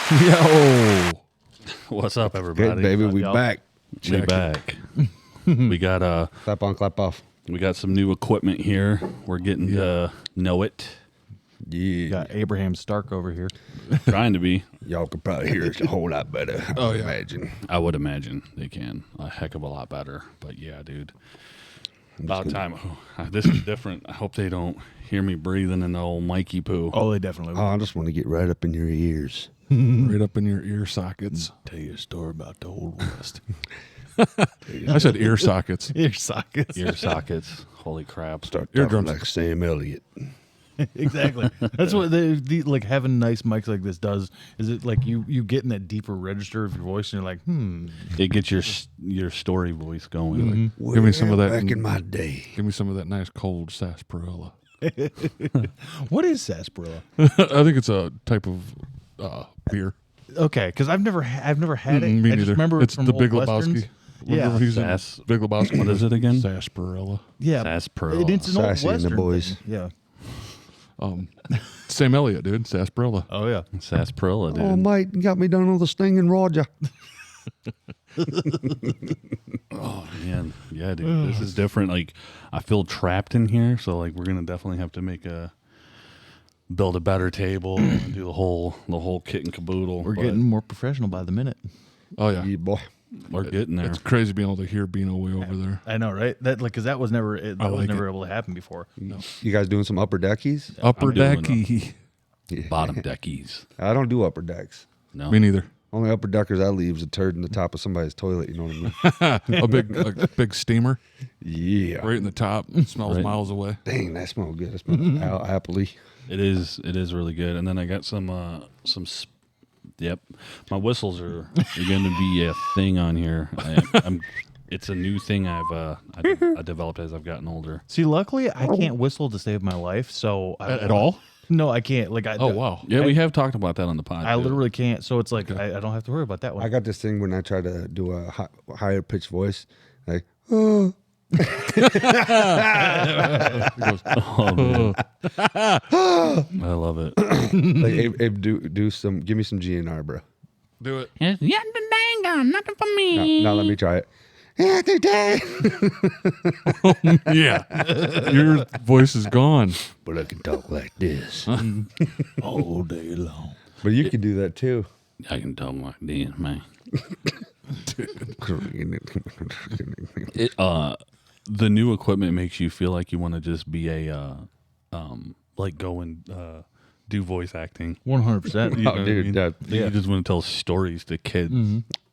Yo, What's up, everybody? Good, baby. We y'all? back. We back. we got Clap on, clap off. we got some new equipment here. We're getting to know it. Yeah. got Abraham Stark over here. Trying to be. Y'all could probably hear us a whole lot better. Oh, yeah. Imagine. I would imagine they can a heck of a lot better. But yeah, dude. About time. Oh, this is different. I hope they don't hear me breathing in the old Mikey poo. Oh, they definitely Oh, I just want to get right up in your ears. right up in your ear sockets. Tell you a story about the old West. I said ear sockets. Ear sockets. Ear sockets. Holy crap. Start talking Eardrums. like Sam Elliott. Exactly. That's what the like having nice mics like this does. Is it like you get in that deeper register of your voice and you're like, It gets your story voice going. Like, Give me some of that. Back in my day. Give me some of that nice cold sarsaparilla. what is sarsaparilla? I think it's a type of beer. Okay, because I've never had it. Me I just neither. remember It's from the old Big Westerns. Lebowski. Remember Yeah. he's in Sass- Big Lebowski. What is it again? Sarsaparilla. Yeah, Sarsaparilla. It's an old Sassy and the Western boys. thing. Yeah. Sam Elliott, dude. Sarsaparilla. Oh yeah. Sarsaparilla, dude. Oh, mate, you got me done on the stinging Roger. Oh man, yeah, dude, this is different. Like, I feel trapped in here, so like, we're gonna definitely have to build a better table, and do the whole kit and caboodle. We're but getting more professional by the minute. Oh yeah. Yeah, boy. we're getting there. It's crazy being able to hear Beano way over there. I know, right? That like because that was never that was like never able to happen before. You guys doing some upper deckies? Upper I'm doing decky. Bottom deckies. I don't do upper decks. No, Me neither. Only upper deckers I leave is a turd in the top of somebody's toilet. You know what I mean? a big steamer Yeah. right in the top. Smells Right. miles away. Dang, that smells good. That smells happily. it is really good. And then I got yep, my whistles are going to be a thing on here. It's a new thing I developed as I've gotten older. See, luckily I can't whistle to save my life, so At all? No, I can't. Like I. Oh wow. Yeah, we have talked about that on the pod. I too. literally can't. So it's like I don't have to worry about that one. I got this thing when I try to do a higher pitched voice, like, oh, It goes, Oh, man. I love it. like Abe, do some, give me some GNR, bro. do it. Yeah, the dang gun, nothing for me. Now let me try it. Yeah, they did. Yeah. Your voice is gone. But I can talk like this. all day long. But you can do that too. I can talk like this, man. It, the new equipment makes you feel like you want to just be like go and do voice acting. 100%. Oh, dude, that, You just want to tell stories to kids.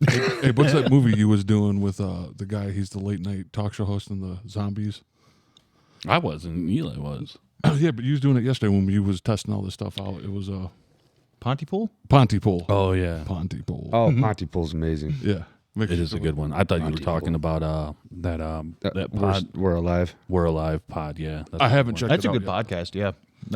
Hey, what's that movie you was doing with the guy? He's the late night talk show host and the zombies. I wasn't. Eli was. Yeah, but you was doing it yesterday when you was testing all this stuff out. It was Pontypool? Pontypool. Oh yeah, Pontypool. oh, Pontypool's amazing. Yeah. Makes it you is a feel good one. I thought you were Pontypool. talking about that pod. We're alive. We're Alive pod. Yeah, that's I a good haven't one. checked That's it a out good yet. podcast. Yeah.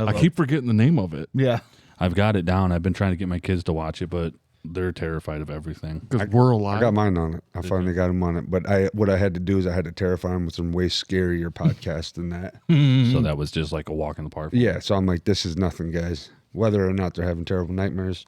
I keep forgetting the name of it Yeah. I've got it down. I've been trying to get my kids to watch it, but they're terrified of everything. because we're I alive. got mine on it. I finally got him on it. But what I had to do is I had to terrify him with some way scarier podcasts than that. So that was just like a walk in the park. Yeah, so I'm like, this is nothing, guys. Whether or not they're having terrible nightmares,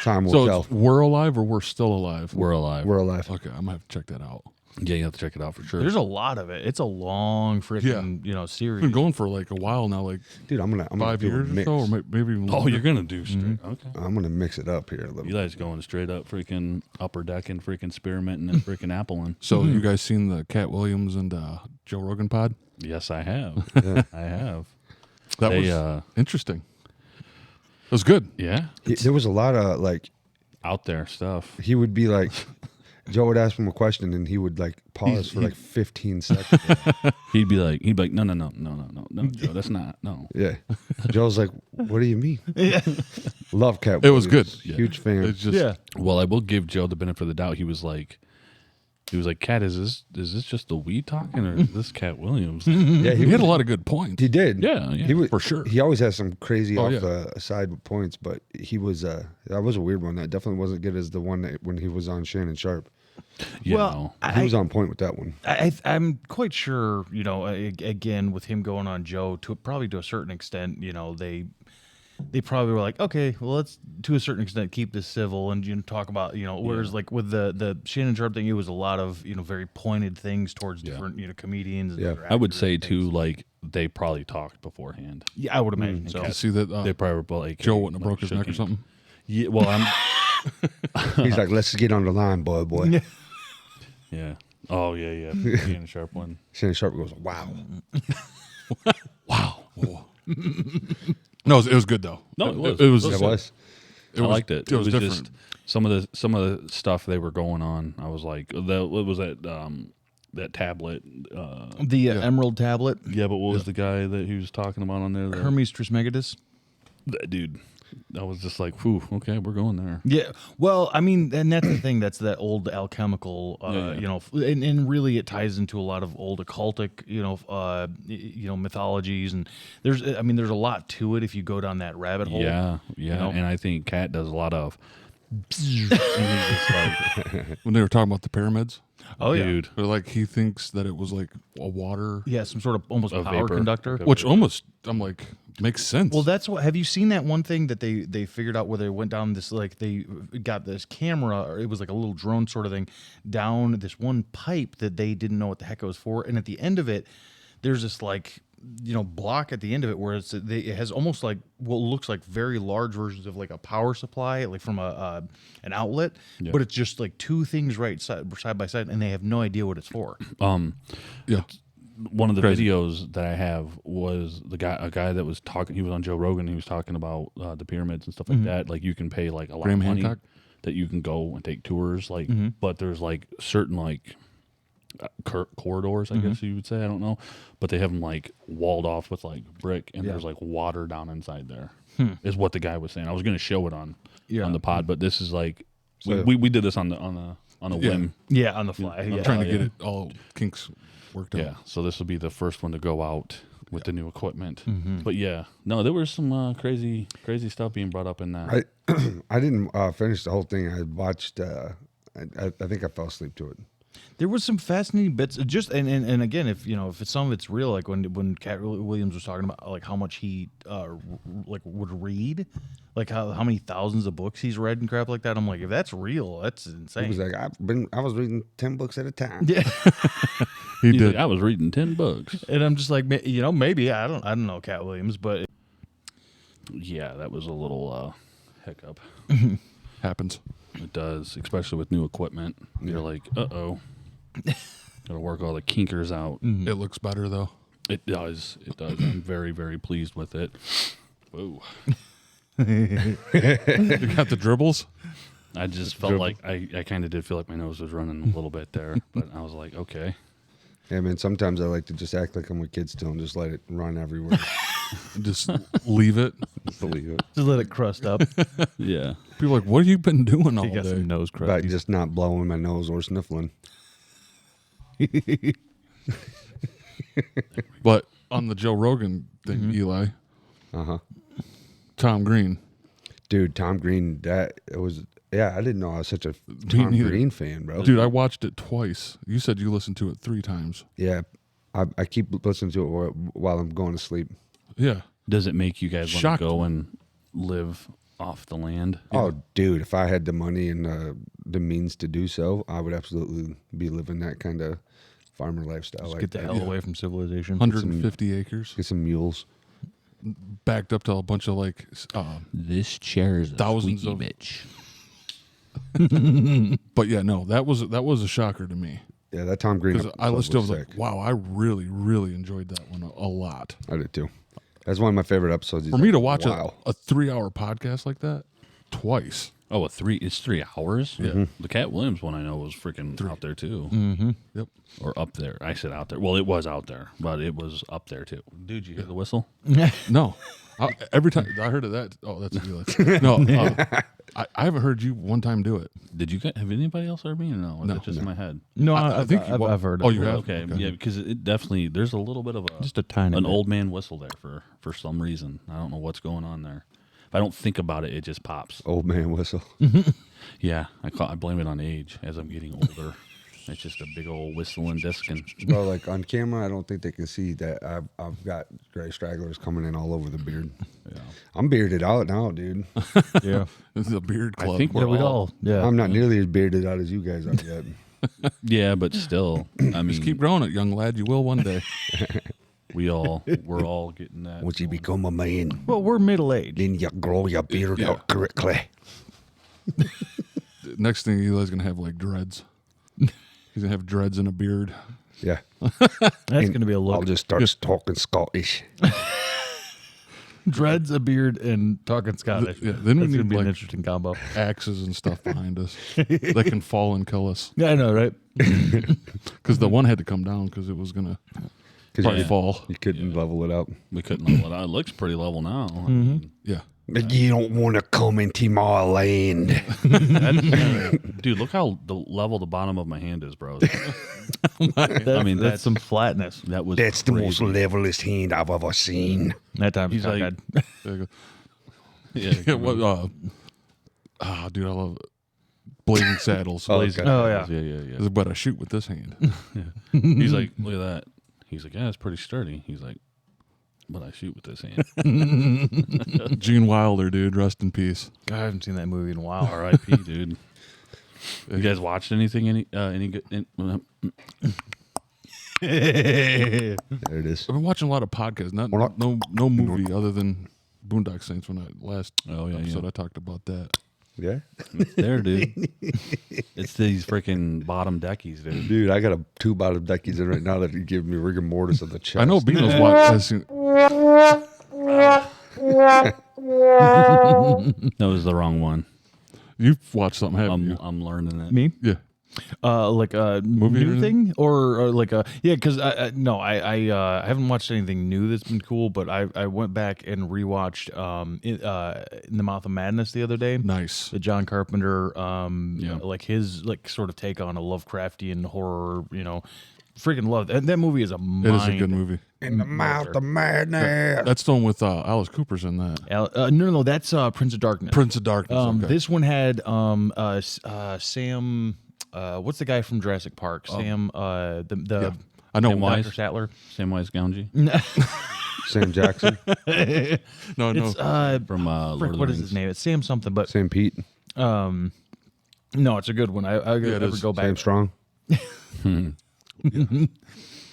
time will so tell. it's we're alive or we're still alive? We're Alive. We're alive. Okay, I'm gonna have to check that out. Yeah, you have to check it out for sure. There's a lot of it. It's a long freaking, series. It's been going for like a while now, like Dude, I'm gonna 5 do a years or mix. so, or maybe even Oh, longer. you're gonna do straight. Okay. I'm gonna mix it up here a little. Eli's going straight up freaking upper deck and freaking spearminting and freaking appling. So you guys seen the Cat Williams and Joe Rogan pod? Yes, I have. Yeah. I have. That They, was interesting. It was good. Yeah. There was a lot of like, Out there stuff. he would be like, Joe would ask him a question and he would like pause for like 15 seconds. He'd be like, no, Joe, that's not, no. Yeah. Joe's like, what do you mean? Love Cat. It was Williams. good. Huge fan. It's just Yeah. Well, I will give Joe the benefit of the doubt. He was like, Cat, is this just the weed talking or is this Cat Williams? Yeah, he had a lot of good points. He did. Yeah, He was, for sure. He always has some crazy Oh, off yeah. the side points, but he was that was a weird one. That definitely wasn't good as the one that when he was on Shannon Sharp. You Well, know. He was on point with that one. I'm quite sure, again, with him going on Joe, to probably to a certain extent, they they probably were like, okay, well, let's to a certain extent keep this civil and talk about whereas like with the Shannon Sharp thing, it was a lot of very pointed things towards different comedians. And Yeah. other I would actors say and too, things. like they probably talked beforehand. Yeah, I would imagine so. You see that They probably were like Joe hey, wouldn't have broke his should neck or you- something. Yeah, well, I'm He's like, let's get on the line, boy. yeah. Oh yeah, yeah. Shannon Sharp one. Shannon Sharp goes, wow. Wow. No, it was good though. No, it was. It was. That was. I liked it. It was different. just some of the stuff they were going on. I was like, what was that? That tablet. The Emerald Tablet, Yeah, but what was the guy that he was talking about on there? Hermes Trismegistus. That dude. I was just like, whew, okay, we're going there. Yeah, well, I mean, and that's the thing. That's that old alchemical, Yeah. and really it ties into a lot of old occultic, mythologies, and there's a lot to it if you go down that rabbit hole. Yeah, yeah. know? And I think Kat does a lot of. and he's just like, When they were talking about the pyramids, Oh yeah, dude. they're like he thinks that it was like a water, yeah, some sort of almost A power vapor. conductor. Okay. which almost I'm like makes sense. Well, that's what. Have you seen that one thing that they figured out where they went down this like they got this camera or it was like a little drone sort of thing down this one pipe that they didn't know what the heck it was for, and at the end of it, there's this like block at the end of it where it has almost like what looks like very large versions of like a power supply like from an outlet, Yeah. but it's just like two things right side by side, and they have no idea what it's for. yeah, One of the Crazy. videos that I have was a guy that was talking. He was on Joe Rogan. He was talking about the pyramids and stuff like that. Like you can pay like a lot Graham of money Hancock? that you can go and take tours. Like, but there's like certain like corridors, I guess you would say. I don't know, but they have them like walled off with like brick, and there's like water down inside there. Is what the guy was saying. I was going to show it on the pod, but this is like So- we did this on a whim. Yeah, on the fly. I'm Yeah. trying to get it all kinks worked out. Yeah, so this will be the first one to go out with the new equipment. But yeah, no, there was some crazy stuff being brought up in that. I didn't finish the whole thing. I watched, I think I fell asleep to it. There was some fascinating bits. Just and again, if if some of it's real, like when Cat Williams was talking about like how much he like would read, like how many thousands of books he's read and crap like that. I'm like, if that's real, that's He insane. was like, I was reading 10 books at a time. Yeah, He He's did. like, I was reading 10 books. and I'm just like, maybe I don't know Cat Williams, but Yeah, that was a little hiccup. Happens. It does, especially with new equipment. You're like, uh-oh. Got to work all the kinkers out. It looks better though. It does. It does. I'm very, very pleased with it. Whoa. You got the dribbles. I just felt like I kind of did feel like my nose was running a little bit there, but I was like, okay. Yeah, man, sometimes I like to just act like I'm with kids still and just let it run everywhere. Just leave it. Just believe it. just let it crust up. Yeah. People are like, what have you been doing all You got day? some nose crust. About just not blowing my nose or sniffling. But on the Joe Rogan thing, Eli, Uh-huh. Tom Green. Dude, Tom Green, I didn't know I was such a Tom neither. Green fan, bro. Dude, I watched it twice. You said you listened to it 3 times. Yeah, I keep listening to it while I'm going to sleep. Yeah. Does it make you guys want Shocked. to go and live off the land? Oh, dude, if I had the money and the means to do so, I would absolutely be living that kind of farmer lifestyle. Just like get the that. hell away from civilization. 150 acres. Get some mules. Backed up to a bunch of like This chair is a Thousands squeaky of- bitch. but yeah, no, that was a shocker to me. Yeah, that Tom Green. Because I episode listened to it, I was was like, sick. wow, I really, really enjoyed that one a lot. I did too. That's one of my favorite episodes. For me to watch wow. a 3-hour podcast like that twice. Oh, it's 3 hours? Yeah. The Cat Williams one I know was freaking out there too. Yep. Or up there. I said out there. Well, it was out there, but it was up there too. Dude, you hear the whistle? No. Every time I heard of that, oh, that's Eli. No, I haven't heard you one time do it. Did you have anybody else heard me or no? Or is No. it just in my head? No, I think you- I've heard. oh, of you it. have? Okay. Okay. Yeah, because it definitely there's a little bit of Just a tiny an bit. old man whistle there for some reason. I don't know what's going on there. If I don't think about it, it just pops. Old man whistle. Yeah, I blame it on age as I'm getting older. It's just a big old whistling disc and Bro, like on camera, I don't think they can see that I've got gray stragglers coming in all over the beard. I'm bearded out now, dude. Yeah. This is a beard club. I think Yeah, we're we all. all. Yeah. I'm not nearly as bearded out as you guys are yet. Yeah, but still, I mean, Just keep growing it, young lad. You will one day. we're all getting that. Once you become a man, Well, we're middle aged. then you grow your beard Yeah. out correctly. Next thing Eli's gonna have like dreads. He's gonna have dreads and a beard. Yeah. That's going to be a I'll look. just start talking Scottish. Dreads, a beard, and talking Scottish. Yeah, then we That's need, gonna be an like- interesting combo. Axes and stuff behind us that can fall and kill us. Yeah, I know, right? Because the one had to come down because it was gonna 'Cause probably you, fall. you couldn't level it up. We couldn't level it out. It looks pretty level now. I mean, Yeah. But you don't want to come into my land. dude, look how level the bottom of my hand is, bro. I mean, that's some flatness. That was That's the crazy. most levelest hand I've ever seen. That time He's like- There you go. Yeah, Yeah, what, dude, I love Blazing Saddles. Oh, Blazing. okay. Oh, yeah. yeah. But I shoot with this hand. He's like, look at that. He's like, yeah, it's pretty sturdy. He's like, but I shoot with this hand. Gene Wilder, dude, rest in peace. God, I haven't seen that movie in a while. R.I.P. Dude. You guys watched anything? Any good? There it is. I've been watching a lot of podcasts. We're not- No movie other than Boondock Saints. When last Oh, yeah, episode yeah. I talked about that. Yeah. There, dude. It's these freaking bottom deckies, dude. Dude, I got 2 bottom deckies in right now that give me rigor mortis of the chest. I know Beano's watching. That was the wrong one. You've watched something, haven't you? I'm learning it. Me? Yeah. Like a Movie or new anything? thing, or like a because I haven't watched anything new that's been cool, but I went back and rewatched In the Mouth of Madness the other day. Nice. The John Carpenter, Yeah. like his like sort of take on a Lovecraftian horror, freaking love that. That movie is a It is a good mind- movie. In the mouth of madness. That's the one with Alice Cooper's in that. No, that's Prince of Darkness. Prince of Darkness. Okay. This one had Sam. What's the guy from Jurassic Park? Sam. The I know Sam why. Wise. Dr. Sattler. Samwise Gamgee Sam Jackson. No, It's from Lord frick, of the what is Rings. his name? It's Sam something, but Sam Pete. no, it's a good one. I it ever is. go back. Sam Strong.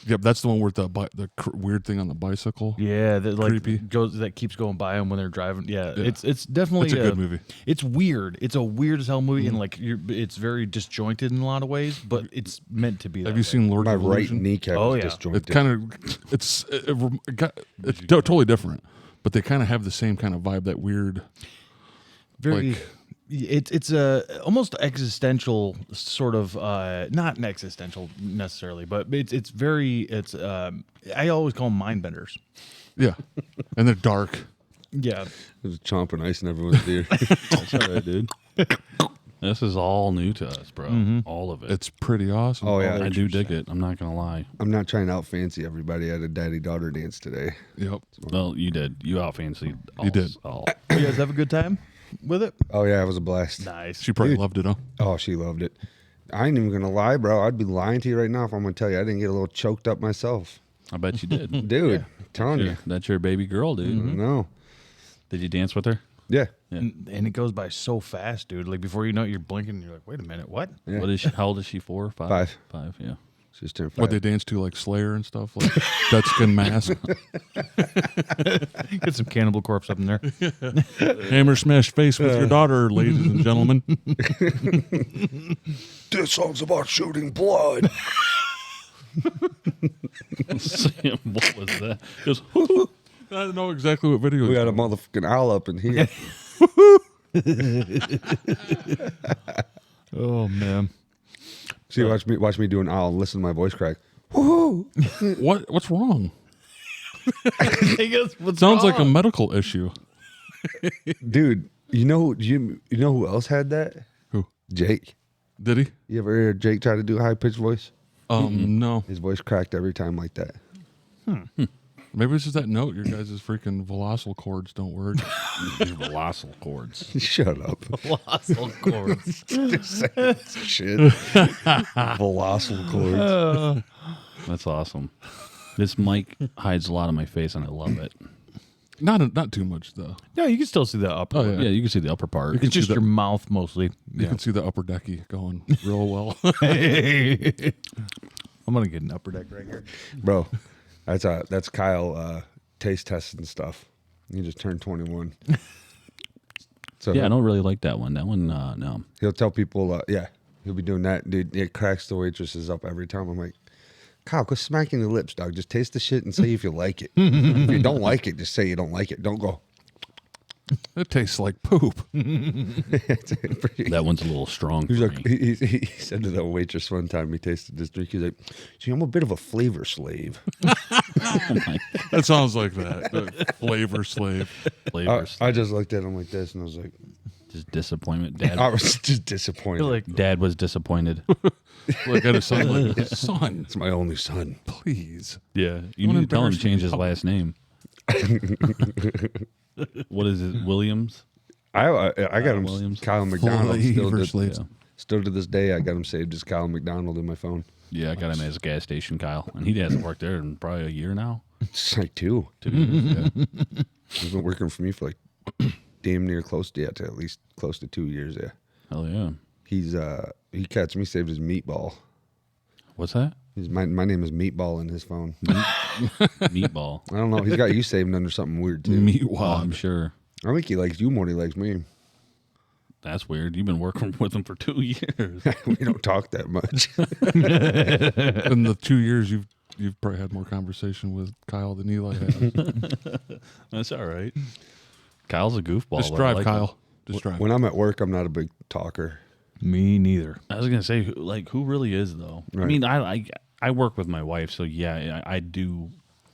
Yep, that's the one with the weird thing on the bicycle. Yeah, that like Creepy. that keeps going by them when they're driving. Yeah, it's definitely It's a good movie. It's weird. It's a weird as hell movie, and like it's very disjointed in a lot of ways, but it's meant to be. Have you seen Lord My of right Illusion? kneecap Oh, is yeah. disjointed. It kind of it's totally different, but they kind of have the same kind of vibe. That weird. very? like- It's a almost existential sort of not an existential necessarily, but it's very I always call them mind benders. Yeah, and they're dark. Yeah, There's chomping ice in everyone's ear. That's all right, dude. This is all new to us, bro. All of it. It's pretty awesome. Oh, yeah. I do dig it. I'm not gonna lie. I'm not trying to out fancy everybody at a daddy-daughter dance today. Yep. Well, you did. You out fancied. You did. All. you guys have a good time with it. Oh, yeah, it was a blast. Nice. She probably Dude. loved it, huh? Oh, she loved it. I ain't even going to lie, bro. I'd be lying to you right now if I'm going to tell you I didn't get a little choked up myself. I bet you did. Dude, telling you. That's your baby girl, dude. No. Did you dance with her? Yeah. And it goes by so fast, dude. Like before you know it, you're blinking. And you're like, wait a minute, what? Yeah. What is she? How old is she? 4, 5? 5. 5. Yeah. She's turned 5. What they dance to, like Slayer and stuff, like Dead Skin Mask, Get some Cannibal Corpse up in there. Hammer Smash Face with your daughter, ladies and gentlemen. This song's about shooting blood. Sam, what was that? It was, I don't know exactly what video. We it's got a from. motherfucking owl up in here. Oh man. See, watch me do an owl and listen to my voice crack. What's wrong? He goes, "What's Sounds like a wrong?" medical issue. Dude, you know who else had that? Who Jake. did he? You ever hear Jake try to do a high pitched voice? No. His voice cracked every time like that. Maybe it's just that note. Your guys' freaking velocil cords don't work. Colossal chords. Shut up. Colossal cords. Shit. Velocil cords. That's awesome. This mic hides a lot of my face, and I love it. Not too much though. No, you can still see the upper. Oh, yeah. Yeah, you can see the upper part. It's just your mouth mostly. You can see the upper decky going real well. I'm gonna get an upper deck right here. Bro, that's Kyle taste testing stuff. He just turned 21. So Yeah, I don't really like that one. That one, no. he'll tell people, he'll be doing that. Dude, it cracks the waitresses up every time. I'm like, Kyle, quit smacking your lips, dog. Just taste the shit and say if you like it. If you don't like it, just say you don't like it. Don't go. It tastes like poop. That one's a little strong He's for like, me. he said to the waitress one time, he tasted this drink. He's like, see, I'm a bit of a flavor slave. That sounds like that. The flavor slave. Flavors. I just looked at him like this and I was like, Just disappointment. I Dad, was just disappointed. Like, Dad was disappointed. Look at his son. Like, son, it's my only son. please. Yeah, you Don't need to tell him embarrass to me change in his public. last name. What is it? Williams? I got him Williams. Kyle McDonald. Flavor slave. Yeah. Still to this day, I got him saved as Kyle McDonald in my phone. Yeah, I got him as a gas station, Kyle, and he hasn't worked there in probably a year now. It's like 2. 2 years. Yeah. He's been working for me for like damn near close to at least close to 2 years. Yeah, Hell yeah. he catch me saved as Meatball. What's that? My name is Meatball in his phone. Meatball. I don't know. He's got you saved under something weird too. Meat Oh, I'm wad. sure. I think he likes you more than he likes me. That's weird. You've been working with him for 2 years. We don't talk that much. In the 2 years, you've probably had more conversation with Kyle than Eli has. That's all right. Kyle's a goofball. Just but I drive, like Kyle. him. Just drive. When I'm at work, I'm not a big talker. me neither. I was gonna say, who really is though? I Right. mean, I work with my wife, so yeah, I do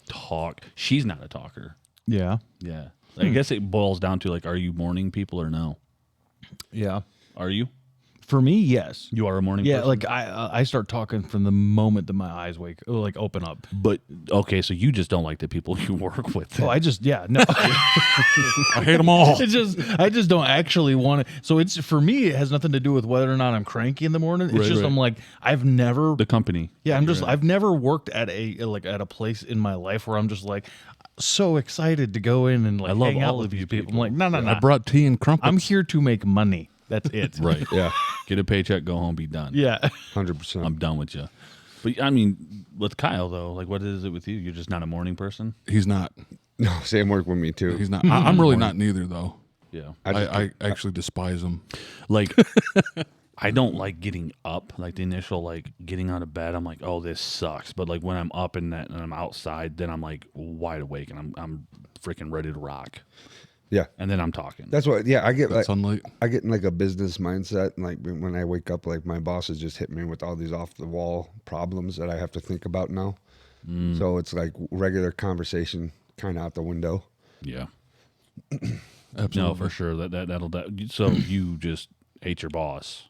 talk. She's not a talker. Yeah, Yeah, I guess it boils down to like, are you morning people or no? yeah. Are you? For me, yes. You are a morning. Yeah, person? like I start talking from the moment that my eyes open up. But okay, so you just don't like the people you work with. Oh, I no. I hate them all. I just don't actually want to. So it's for me, it has nothing to do with whether or not I'm cranky in the morning. It's Right, just right. I'm like I've never. The company. Yeah, I've never worked at a place in my life where I'm just like so excited to go in and like I love hang out all with of these you people. I'm people. like, no. I brought tea and crumpets. I'm here to make money. That's it. Right. Yeah, Get a paycheck, go home, be done. Yeah. 100%. I'm done with you. But I mean, with Kyle though, like, what is it with you? You're just not a morning person. He's not. No, same work with me too. He's not. I'm really not neither, though. Yeah. I actually despise him. Like, I don't like getting up. Like the initial like getting out of bed, I'm like, oh, this sucks. But like when I'm up and I'm outside, then I'm like wide awake and I'm freaking ready to rock. Yeah, And then I'm talking. that's what. Yeah, I get like Sunlight. I get in like a business mindset, and like when I wake up, like my boss has just hit me with all these off the wall problems that I have to think about now. So it's like regular conversation kind of out the window. Yeah. Absolutely. No, for sure. That'll. So you just hate your boss.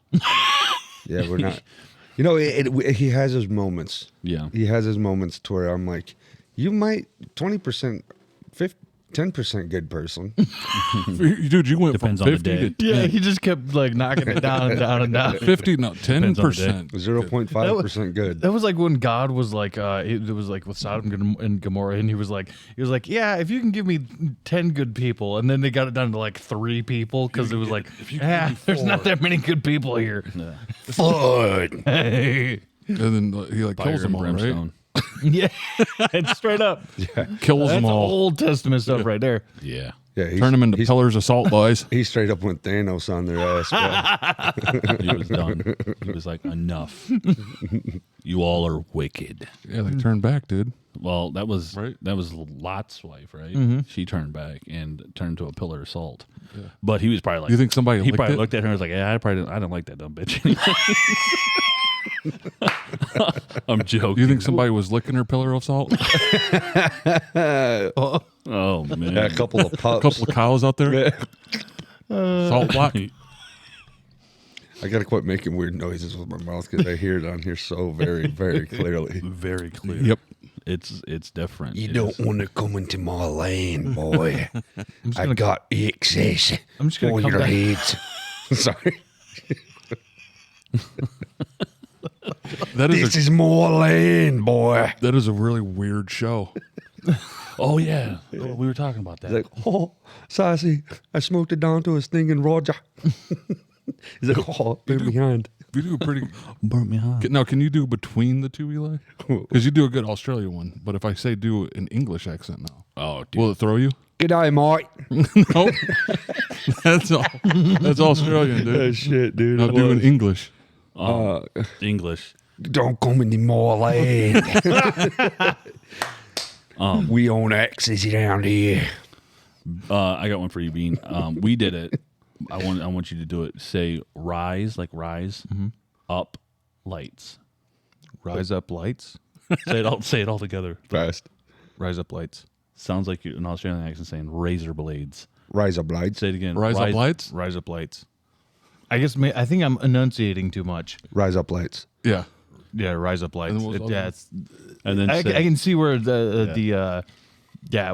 Yeah, we're not. You know, he has his moments. Yeah. He has his moments to where I'm like, you might 20%, 10% good person. Dude, you went Depends from on the 50 to day. 10. Yeah, he just kept like knocking it down and down and down. 50, no, Depends on the day. 10%. 0.5% good. That was like when God was like, it was like with Sodom and Gomorrah, and he was like, yeah, if you can give me 10 good people, and then they got it down to like 3 people because it was like, there's not that many good people here. Fun. Hey. And then he like Fire kills them and all, right? brimstone. Yeah, it's straight up. Kills That's them all. Old Testament stuff right there. Yeah. Yeah, Turn them into he's, pillars of salt, boys. he straight up went Thanos on their ass. Bro. He was done. He was like, enough. You all are wicked. Yeah, they turned back, dude. Well, that was Right. Lot's wife, right? Mm-hmm. She turned back and turned to a pillar of salt. But he was probably like, You think somebody he licked probably it? looked at her and was like, yeah, I don't like that dumb bitch anyway. I'm joking. You think somebody was licking her pillar of salt? Oh man. Yeah, a couple of pups. A couple of cows out there? Salt block? I got to quit making weird noises with my mouth because I hear it on here so very, very clearly. Very clear. Yep. It's different. You It don't is- want to come into my lane, boy. I gonna- got access I'm just gonna on come your back. heads. Sorry. That is This is more land, boy. that is a really weird show. Oh yeah, we were talking about that. He's like, oh, Sassy, I smoked it down to a stinging Roger. He's like, oh, leave me behind. You do a pretty. Burnt me hot. Now, can you do between the two, Eli? Because you do a good Australia one. But if I say do an English accent now, Oh, dude. will it throw you? G'day, mate. Nope. That's all. That's Australian, dude. Oh, shit, dude. Now it do in was. English. English. Don't come anymore, lad. We own axes around here. I got one for you, Bean. We did it. I want you to do it. Say rise, like rise, up, lights. Rise up lights. Say it all together. Fast. Rise up lights. Sounds like you're an Australian accent saying razor blades. Rise up, lights. Say it again. Rise up lights. Rise up lights. I guess I think I'm enunciating too much. Rise up, lights. Yeah. Yeah, rise up lights. And what was the other Yeah, one? it's, And then I say, can see where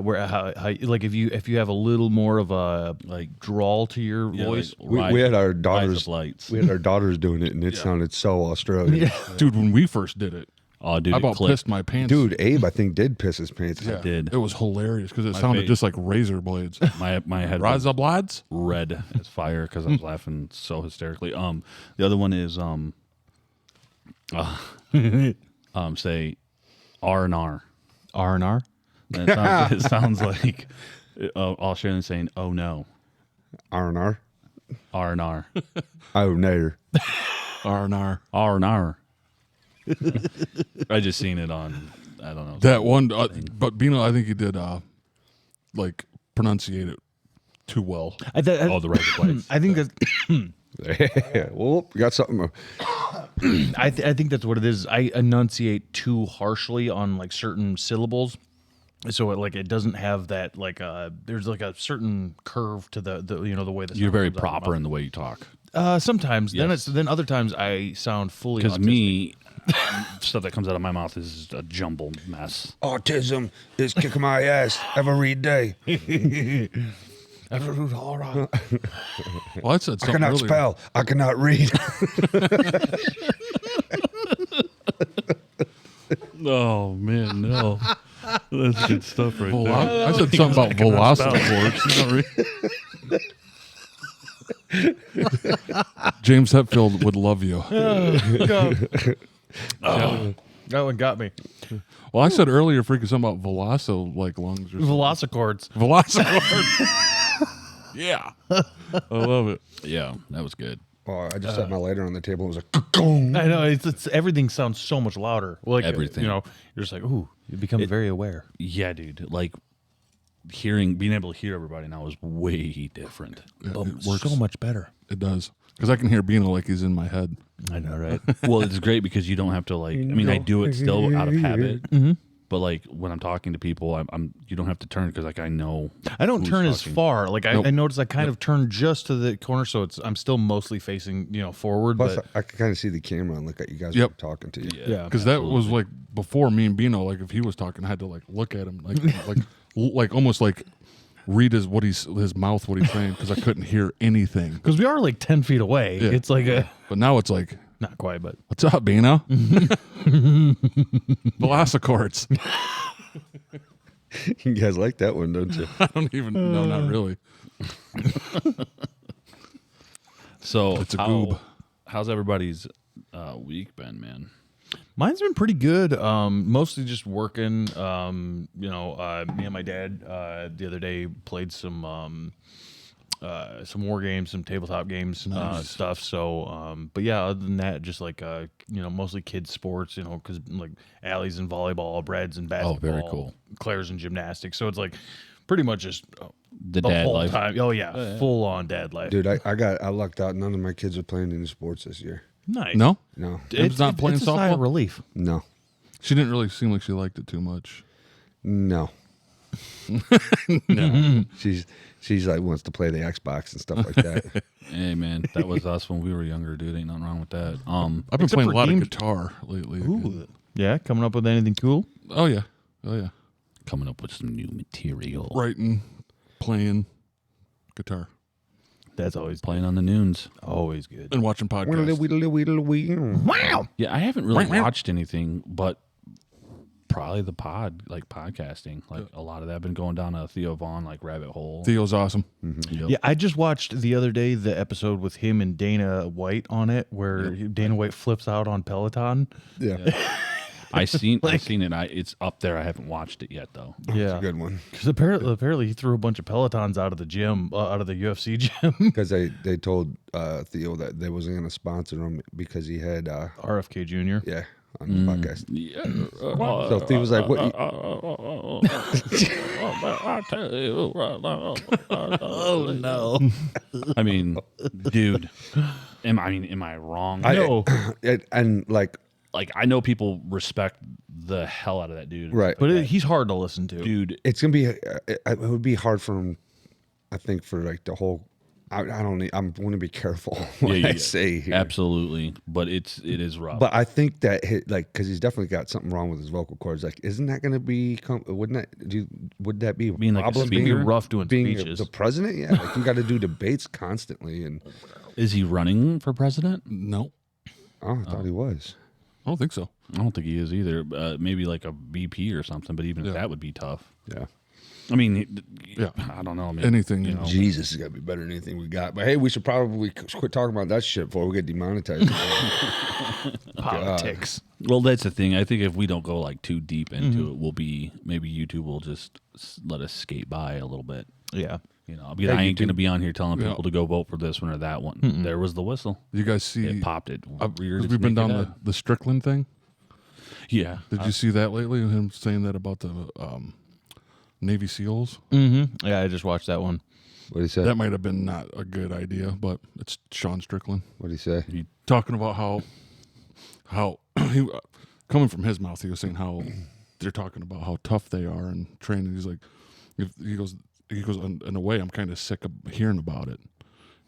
where how like if you have a little more of a like drawl to your yeah, voice. like, We had our rise daughters. up lights. We had our daughters doing it, and it sounded so Australian. Dude, when we first did it, Oh, dude, I it about clicked. pissed my pants. Dude, Abe, I think did piss his pants. Yeah. did. It was hilarious because it sounded face- just like razor blades. My head Rise was up, lads. red as fire because I was laughing so hysterically. The other one is say R&R. R&R. And it sounds like Australian saying "oh no." R&R. R&R. Oh, no. R&R. R&R. I just seen it on, I don't know. That one, but Bino, I think he did like pronunciate it too well. Oh, the right place. I think that Well, we got something. I think that's what it is. I enunciate too harshly on like certain syllables, so it doesn't have that like there's like a certain curve to the the way the You're sound very comes out of my proper in the way you talk. mouth. Sometimes Yes. then other times I sound fully Because autistic. me, stuff that comes out of my mouth is a jumbled mess. Autism is kicking my ass every day. All right. Well, I said I something cannot earlier. spell. I cannot read. Oh, man, no. That's good stuff right I said something about velocity. James Hetfield would love you. That one got me. Well, I said earlier freaking something about Veloso like lungs or something. Velocicords. Velocicord. Yeah. I love it. Yeah, that was good. Oh, I just set my lighter on the table. It was like, I know it's everything sounds so much louder. Like Everything. you're just like, ooh, you become very aware. Yeah, dude. Like, being able to hear everybody now is way different. It works. So much better. It does. Because I can hear Bino like he's in my head. I know, right? Well, it's great because you don't have to like. I mean, I do it still out of habit, but like when I'm talking to people, I'm you don't have to turn because like I know. I don't who's turn as talking. far. Like Nope. I notice I kind of turn just to the corner, so I'm still mostly facing forward. plus, But I can kind of see the camera and look at you guys Yep. talking to you. yeah, Because that was like before me and Bino, like if he was talking, I had to like look at him, like almost like read his mouth, what he's saying, because I couldn't hear anything. because we are like 10 feet away. Yeah. It's like But now it's like, not quite, but what's up, Bino? Velocicords. You guys like that one, don't you? I don't even know, not really. So It's a goob. How's everybody's week been, man? mine's been pretty good. Mostly just working. Me and my dad the other day played some war games, some tabletop games, stuff. So, but yeah, other than that, just like mostly kids sports. Because like Allie's in volleyball, Brad's in basketball, very cool. Claire's in gymnastics. So it's like pretty much just The dad whole life. time. Oh yeah, full on dad life. Dude, I lucked out. None of my kids are playing any sports this year. Nice. No? No. Em's not playing it's a sigh of softball? relief. No. She didn't really seem like she liked it too much. No. She's like wants to play the Xbox and stuff like that. Hey, man, that was us when we were younger, dude. Ain't nothing wrong with that. I've been Except playing a for lot games- of guitar lately. Ooh. Yeah, coming up with anything cool? Oh, yeah. Oh, yeah. Coming up with some new material. Writing, playing guitar, That's always Playing on the noons. always good. and watching podcasts. Wow. Yeah, I haven't really watched anything but Probably the podcasting. Like a lot of that been going down a Theo Vaughn like rabbit hole. Theo's awesome. Yep. Yeah, I just watched the other day the episode with him and Dana White on it, where Dana White flips out on Peloton. Yeah. I seen it. It's up there. I haven't watched it yet though. It's Yeah, a good one. because apparently he threw a bunch of Pelotons out of the gym, out of the UFC gym. Because they told Theo that they wasn't going to sponsor him because he had, RFK Jr. yeah, on the podcast. Yeah. So Theo was like, what? I tell you. Oh no! I mean, dude. Am I wrong? No, and like, Like I know people respect the hell out of that dude. right. but he's hard to listen to. Dude, It's going to be, it would be hard for him, I think, for like the whole, I'm going to be careful what I say here. Absolutely, but it is rough. But I think that because he's definitely got something wrong with his vocal cords. Like, isn't that going to be? Would that be a Being like a problem? speaker? It'd be rough doing being speeches. the president? Yeah, like you got to do debates constantly, and Is he running for president? No, I thought he was. I don't think so. I don't think he is either. Maybe like a VP or something, but even Yeah. that would be tough. Yeah, I mean, Yeah. I don't know. Man. Anything, you know. Jesus is got to be better than anything we got. But hey, we should probably quit talking about that shit before we get demonetized. Politics. Well, that's the thing. I think if we don't go like too deep into it, we'll be maybe YouTube will just let us skate by a little bit. Yeah. You know, because I ain't going to be on here telling Yeah. people to go vote for this one or that one. There was the whistle. You guys see? It popped it. reared Because its we've been naked down head. the Strickland thing. Yeah. Did you see that lately? Him saying that about the Navy SEALs. Mm-hmm. Yeah, I just watched that one. What did he say? That might have been not a good idea, but it's Sean Strickland What did he say? talking about how he coming from his mouth. He was saying how they're talking about how tough they are and training. He's like, he goes in a way, I'm kind of sick of hearing about it.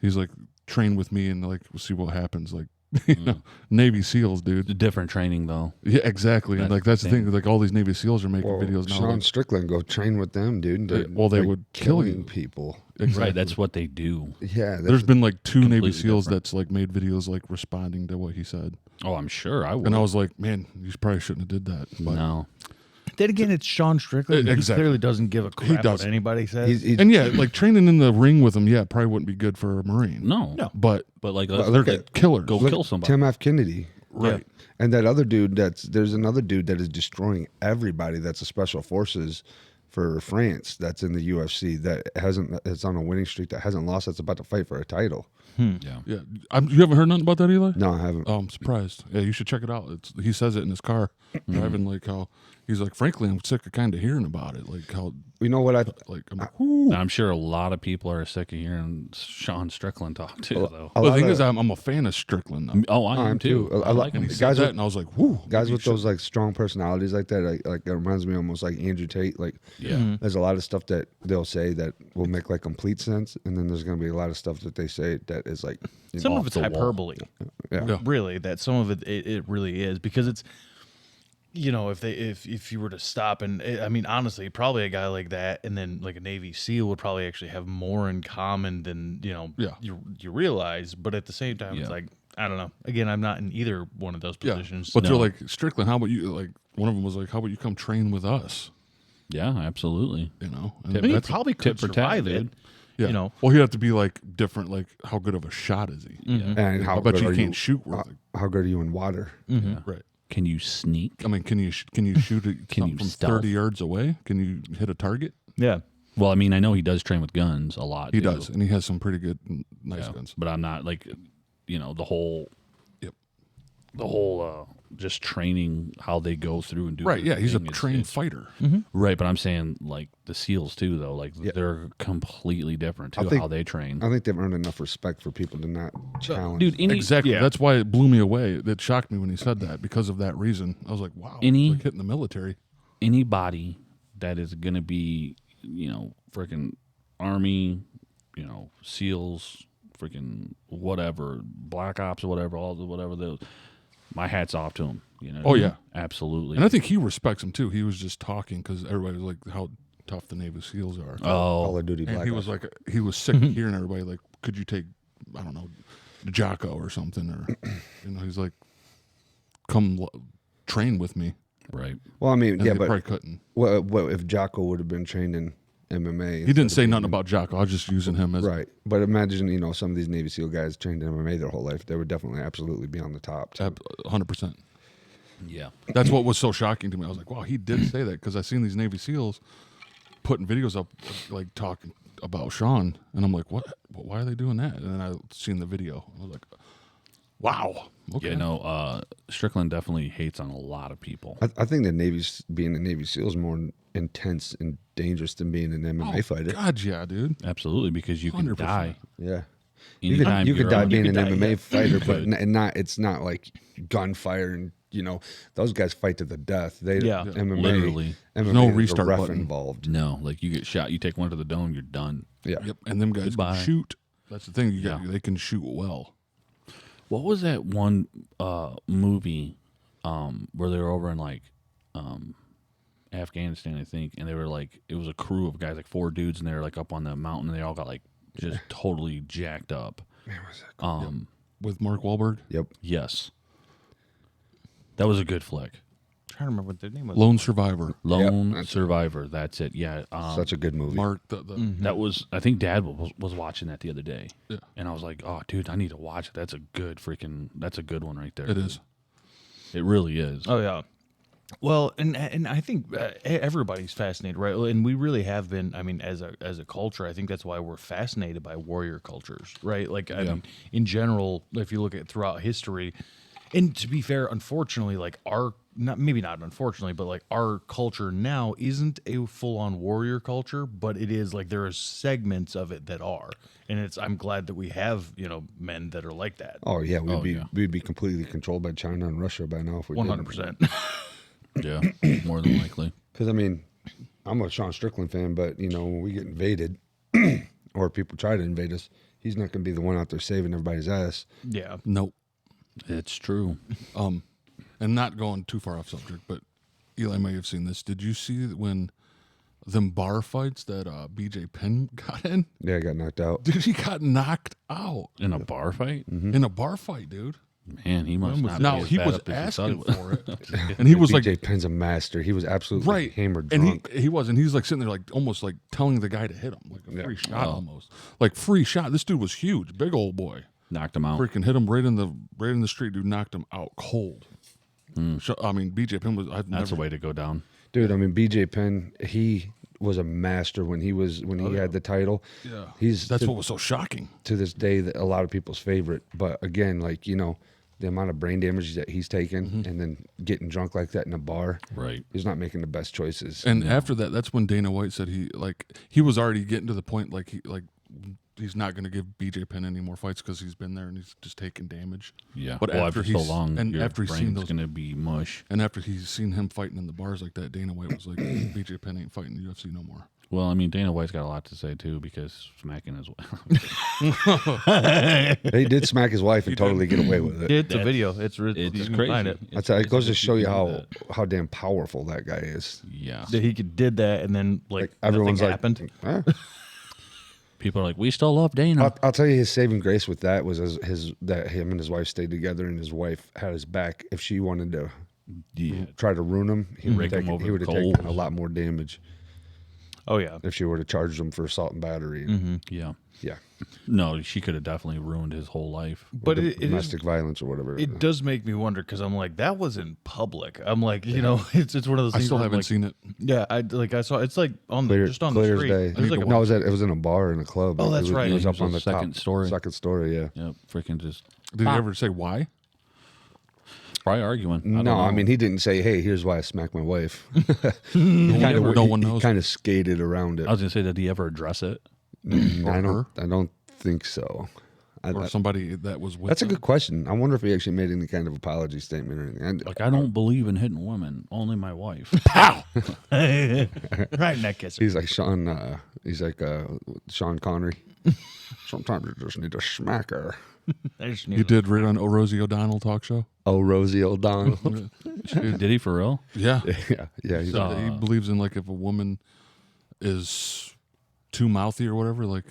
He's like, train with me and like we'll see what happens. Like, you know, Navy SEAls, dude. Different training, though. Yeah, exactly. And That's like that's the the thing. Like all these Navy SEAls are making Well, videos now. Sean like, Strickland, go train with them, dude. They're, Well, they like, would kill killing you. people. exactly. Right. That's what they do. Yeah, There's been like two Navy completely SEAls different. that's like made videos like responding to what he said, Oh, I'm sure I would. and I was like, man, you probably shouldn't have did that. But No. Then again, it's Sean Strickland. Exactly. He clearly doesn't give a crap what doesn't. anybody says. he's, and yeah, like training in the ring with him, yeah, probably wouldn't be good for a Marine. No. No. But But like, But let's look like, at- killers. go look kill at somebody. Tim F. Kennedy. Right. And that other dude there's another dude that is destroying everybody that's a special forces for France that's in the UFC it's on a winning streak that hasn't lost, that's about to fight for a title. Yeah. Yeah, you haven't heard nothing about that, Eli? No, I haven't. Oh, I'm surprised. Yeah, you should check it out. He says it in his car driving. Like how he's like, frankly, I'm sick of kind of hearing about it. Like how, You know what like, I'm like, whoo. And I'm sure a lot of people are sick of hearing Sean Strickland talk too, though. a Well, the lot thing of- is, I'm a fan of Strickland. Though. Oh, I am I'm too. too. I like And him. he guys said that, with- and I was like, whoo. guys you with should- those like strong personalities like that, like it reminds me almost like Andrew Tate. Like, Yeah. there's a lot of stuff that they'll say that will make like complete sense, and then there's going to be a lot of stuff that they say that is like, you Some know, of it's the wall. hyperbole. yeah. Yeah. Really, that some of it really is, because it's, you know, if you were to stop and I mean, honestly, probably a guy like that and then like a Navy SEAL would probably actually have more in common than, you know, Yeah. you realize. But at the same time, Yeah. it's like, I don't know. Again, I'm not in either one of those Yeah, positions. but No. they're like, Strickland, how about you? Like one of them was like, how about you come train with us? Yeah, absolutely. You know, and Tip- I mean, he that's probably could tit for tat, survive it. dude. yeah. You know, well, he'd have to be like different. Like, how good of a shot is he? Yeah. And how I bet good you are can't shoot worth it. How good are you in water? Right. Can you sneak? I mean, can you shoot it Can something you from stealth? 30 yards away? Can you hit a target? yeah. Well, I mean, I know he does train with guns a lot. He too. does, and he has some pretty good, nice Yeah. guns. But I'm not like, you know, the whole Yep. just training how they go through and do Right. their Yeah, he's a thing. trained It's- fighter. right. But I'm saying like the SEALs too, though. Like they're completely different I too. think- How they train. I think they've earned enough respect for people to not challenge. Dude, any Exactly. yeah. That's why it blew me away. It shocked me when he said that because of that reason. I was like, wow, Any- like hitting the military. anybody that is going to be, you know, freaking Army, you know, SEALs, freaking whatever, Black Ops or whatever, all the whatever those. My hat's off to them. You know. what Oh, I mean? yeah. Absolutely. And I think he respects him too. He was just talking because everybody was like, how tough the Navy SEAls are. Call Oh, of Duty and Black he was Ops. like, he was sick of hearing everybody like, could you take, I don't know, Jocko or something, or you know, he's like, come train with me. Right. Well, I mean, and yeah, they probably but couldn't. what if Jocko would have been trained in MMA? He didn't say nothing about Jocko. I was just using him as Right, but imagine some of these Navy SEAL guys trained in MMA their whole life. They would definitely, absolutely be on the top. too. 100%. Yeah. That's what was so shocking to me. I was like, wow, he did say that, because I seen these Navy SEAls putting videos up, like talking about Sean, and I'm like, what? Why are they doing that? And then I seen the video. I was like, wow. Okay. Yeah, no, Strickland definitely hates on a lot of people. I think the being a Navy SEAL is more intense and dangerous than being an MMA fighter. God, yeah, dude. Absolutely, because you can 100%. die. Yeah. Anytime You could you're die on- being an die, MMA yeah. fighter, but it's not like gunfire and those guys fight to the death. They Yeah. MMA Literally. MMA no there's a restart ref button. involved. No, like you get shot, you take one to the dome, you're done. Yeah. Yep. And them guys Goodbye. can shoot. That's the thing. Yeah. They can shoot well. What was that one movie where they were over in like Afghanistan, I think, and they were like, it was a crew of guys, like 4 dudes, and they were like up on the mountain, and they all got like just totally jacked up. Man, what's that? With Mark Wahlberg. Yep. Yes, that was a good flick. trying to remember what their name was. Lone Survivor. Lone that's- Survivor. That's it. Yeah. Such a good movie. Mark, That was, I think Dad was watching that the other day. Yeah. And I was like, oh, dude, I need to watch it. That's a good one right there. it is. It really is. Oh yeah. Well, and I think everybody's fascinated, right? And we really have been. I mean, as a culture, I think that's why we're fascinated by warrior cultures, right? Like, I mean, in general, if you look at throughout history, and to be fair, unfortunately, like not unfortunately, but like our culture now isn't a full on warrior culture, but it is like there are segments of it that are, and I'm glad that we have men that are like that. Oh yeah, yeah. we'd be completely controlled by China and Russia by now if we 100%. Yeah, more than likely. Because I mean, I'm a Sean Strickland fan, but when we get invaded or people try to invade us, he's not going to be the one out there saving everybody's ass. Yeah. Nope. It's true. And not going too far off subject, but Eli may have seen this. Did you see when them bar fights that BJ Penn got in? Yeah, I got knocked out. Dude, he got knocked out In a bar fight? in a bar fight, dude. Man, he must not Now be as he bad was up as he asking thought for it, and he was like, BJ Penn's a master. He was absolutely right, hammered and drunk. he was, and he's like sitting there, like almost like telling the guy to hit him, like a free shot, almost like free shot. This dude was huge, big old boy. knocked him out. Freaking hit him right in the street. Dude knocked him out cold. I mean, BJ Penn was. That's the way to go down. Dude, I mean, BJ Penn, he was a master when he had the title. Yeah, That's what was so shocking. to this day a lot of people's favorite. But again, like the amount of brain damage that he's taken, and then getting drunk like that in a bar, Right. he's not making the best choices. And after that, that's when Dana White said he was already getting to the point he's not going to give BJ Penn any more fights because he's been there and he's just taking damage. Yeah. But well, after after so he's long, and your after he's seen brain's those, going to be mush. and after he's seen him fighting in the bars like that, Dana White was like, BJ Penn ain't fighting the UFC no more. Well, I mean, Dana White's got a lot to say, too, because smacking his He did smack his wife and totally get away with it. It's a video. It's It's you can crazy. find it. That's it goes to show you how damn powerful that guy is. Yeah. That he did that, and then like Everyone's nothing like, happened. "Huh?" People are like, we still love Dana. I'll tell you, his saving grace with that was that him and his wife stayed together, and his wife had his back. If she wanted to Yeah. try to ruin him, he would Rake him have over the taken coals. a lot more damage Oh yeah. if she were to charge him for assault and battery. Yeah. Yeah, No, she could have definitely ruined his whole life. But it is, domestic violence or whatever. it does make me wonder because I'm like that was in public. I'm like it's one of those. I things still where I'm haven't like, seen it. Yeah, I saw it's like on Clear, just on clear the as street. day. It was like a No, it was in a bar in a club. Oh, that's right. It was He up was on on the the second top story. Second story, yeah. Yep. Freaking just Did he ever say why? probably arguing. No, don't I know. mean he didn't say, "Hey, here's why I smacked my wife." No one knows. He kind of skated around it. I was going to say, did he ever address it? I don't think so. Or somebody that was with That's a him? good question. I wonder if he actually made any kind of apology statement or anything. Like, I don't believe in hitting women, only my wife. right in that kiss. He's like Sean. He's like Sean Connery. Sometimes you just need to smack her. He did right on Rosie O'Donnell talk show. Oh, Rosie O'Donnell. Did he for real? Yeah, yeah. He's so he believes in like if a woman is too mouthy or whatever, like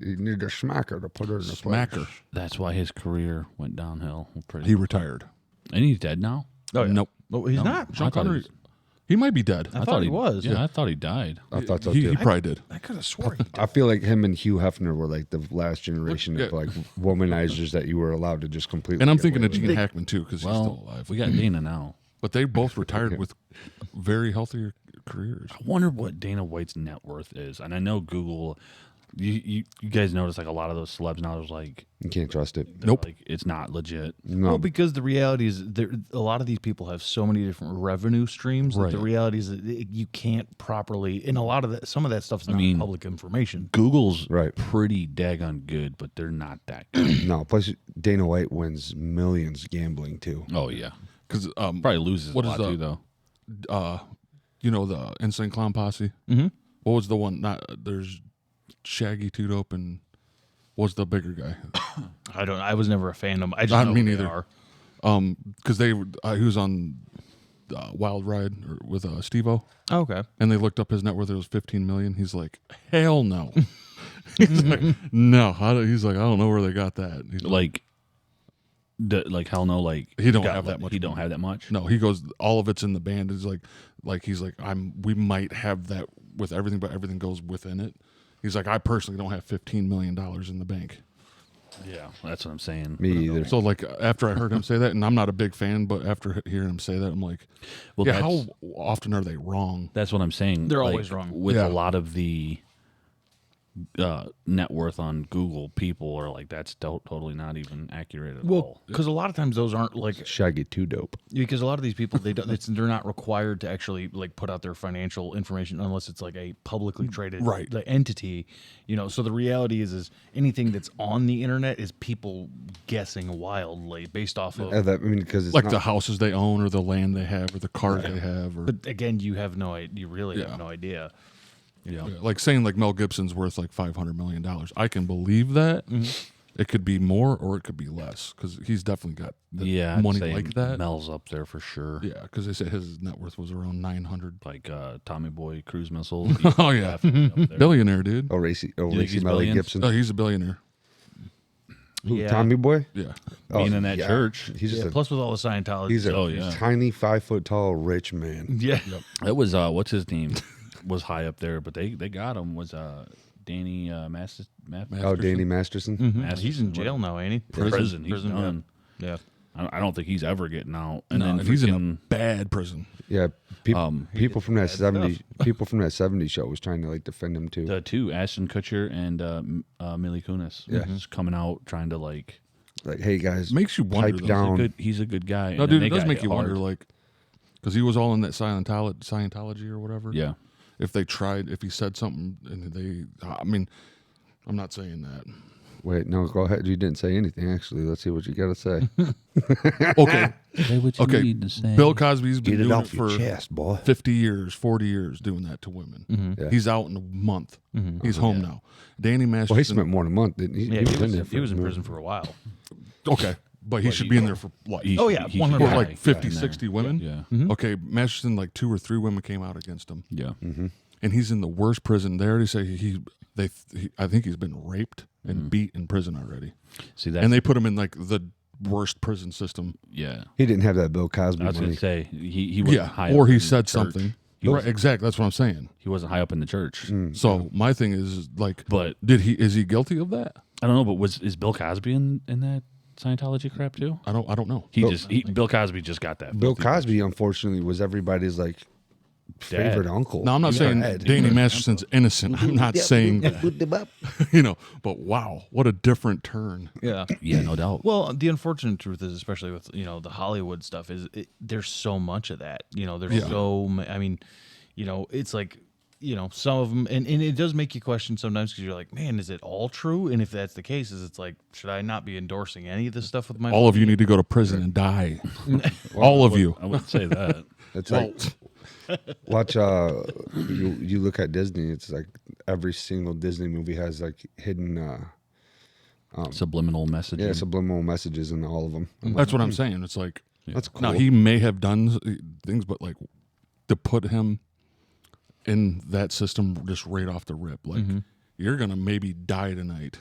you need to smack her to put her in the smack place. her. That's why his career went downhill. He retired. And he's dead now? Oh, yeah. Nope. Oh, he's not. Sean I thought he Connery, was- he might be dead. I thought he was. Yeah, I thought he died. I thought so he too. probably did. I could have swore he did. I feel like him and Hugh Hefner were like the last generation of Yeah. like womanizers that you were allowed to just completely. And I'm get thinking away of with. Gene Hackman too, because he's still Well, alive. we got Dana now. But they both retired with very healthy careers. I wonder what Dana White's net worth is. And I know Google. You guys notice like a lot of those celebs now. There's like, You can't trust it. they're Nope. like it's not legit. No, Well, because the reality is, a lot of these people have so many different revenue streams. That Right. the reality is that you can't properly, and a lot of that, some of that stuff's not mean- public information. Google's Right. pretty daggone good, but they're not that good. no. Plus, Dana White wins millions gambling too. Oh yeah, Because probably loses What a is lot the- too though. you know the Insane Clown Posse. Mhm. What was the one? Not there's Shaggy, Two Dope, and what was the bigger guy? I was never a fan of them. I just Not know me who they neither. are. Because he was on Wild Ride with Steve-O, Oh, okay. and they looked up his net worth. It was 15 million. He's like, hell no. He's like, no. He's like, I don't know where they got that. He's like, Like hell no, like He don't got- have that much He don't money. have that much. no. He goes, all of it's in the band. He's like he's like, we might have that with everything, but everything goes within it. He's like, I personally don't have $15 million in the bank. Yeah, that's what I'm saying. Me either. So like after I heard him say that, and I'm not a big fan, but after hearing him say that, I'm like, Well, yeah, that's, how often are they wrong? that's what I'm saying. They're Like, always wrong. with Yeah. a lot of the net worth on Google. People are like, that's totally not even accurate at Well, all. because a lot of times those aren't like, Shaggy Two Dope. because a lot of these people they're not required to actually like put out their financial information unless it's like a publicly traded Right. like, entity, So the reality is anything that's on the internet is people guessing wildly based off of. Because it's Like not, the houses they own, or the land they have, or the cars they have, or But again, you really Yeah. have no idea. Yeah. yeah, like saying like Mel Gibson's worth like $500 million. I can believe that. It could be more or it could be less because he's definitely got the Yeah, I'd money say like that. Mel's up there for sure. Yeah, because they said his net worth was around 900. Like Tommy Boy cruise missile. Oh yeah, billionaire dude. Racy think Melly he's billions? Gibson. Oh, he's a billionaire. Who, Yeah. Tommy Boy. Yeah, Being in that yeah. church. He's just Yeah, a, plus with all the Scientology. he's a Oh, yeah. tiny 5 foot tall rich man. yeah. It was what's his name was high up there, but they got him was Danny Oh, Danny Masterson. Mhm. He's in jail now, ain't he? prison. He's Prison, done. Yeah. I don't think he's ever getting out. And no, then and he's in freaking- a bad prison. Yeah, people from that bad 70 people from that 70 show was trying to like defend him too. the two Ashton Kutcher and Mila Kunis. Yeah. just coming out trying to like. Like, hey guys, Makes you wonder. pipe though. down. He's a good guy. No, and dude, they it does got make hit you wonder, hard. like, because he was all in that Scientology or whatever. Yeah, If they tried, if he said something, and I mean, I'm not saying that. Wait, no, go ahead. You didn't say anything actually. Let's see what you got to say. Okay, say what you okay. need to say. Bill Cosby's been Get it doing off it your for chest, boy. 50 years, 40 years, doing that to women. Yeah. He's out in a month. He's home now. Danny Masterson. Well, he spent more than a month. Didn't he? Yeah, he was in prison for a while. Okay, but he should be in there for life. He- Oh, yeah, he 100%. should Or die like 50, in there. 60 women. Yeah, Okay, Masterson, like 2 or 3 women came out against him, yeah. and he's in the worst prison. They already say I think he's been raped and beat in prison already, See that? and they put him in like the worst prison system. yeah. He didn't have that Bill Cosby I was money. gonna say he wasn't Yeah, high or up he in said the church. something. He Right, wasn't- exactly. That's what I'm saying. He wasn't high up in the church. So my thing is like, But is he guilty of that? I don't know. But is Bill Cosby in that Scientology crap too? I don't know. Bill Cosby just got that. Bill filthy- Cosby, unfortunately, was everybody's like favorite uncle. No, I'm not saying Dad. Danny Masterson's innocent. I'm not saying that, but wow, what a different turn. Yeah. Yeah, no doubt. Well, the unfortunate truth is, especially with the Hollywood stuff, is there's so much of that. There's Yeah. so. I mean, it's like some of them, and it does make you question sometimes because you're like, man, is it all true? And if that's the case, it's like, should I not be endorsing any of this stuff with my? All of you need to go to prison and die. All of you. I wouldn't say that. It's Well, like watch. You look at Disney. It's like every single Disney movie has like hidden, Subliminal messaging. subliminal messages in all of them. that's what I'm saying. It's like, That's cool. now he may have done things, but like to put him in that system just right off the rip, like you're gonna maybe die tonight.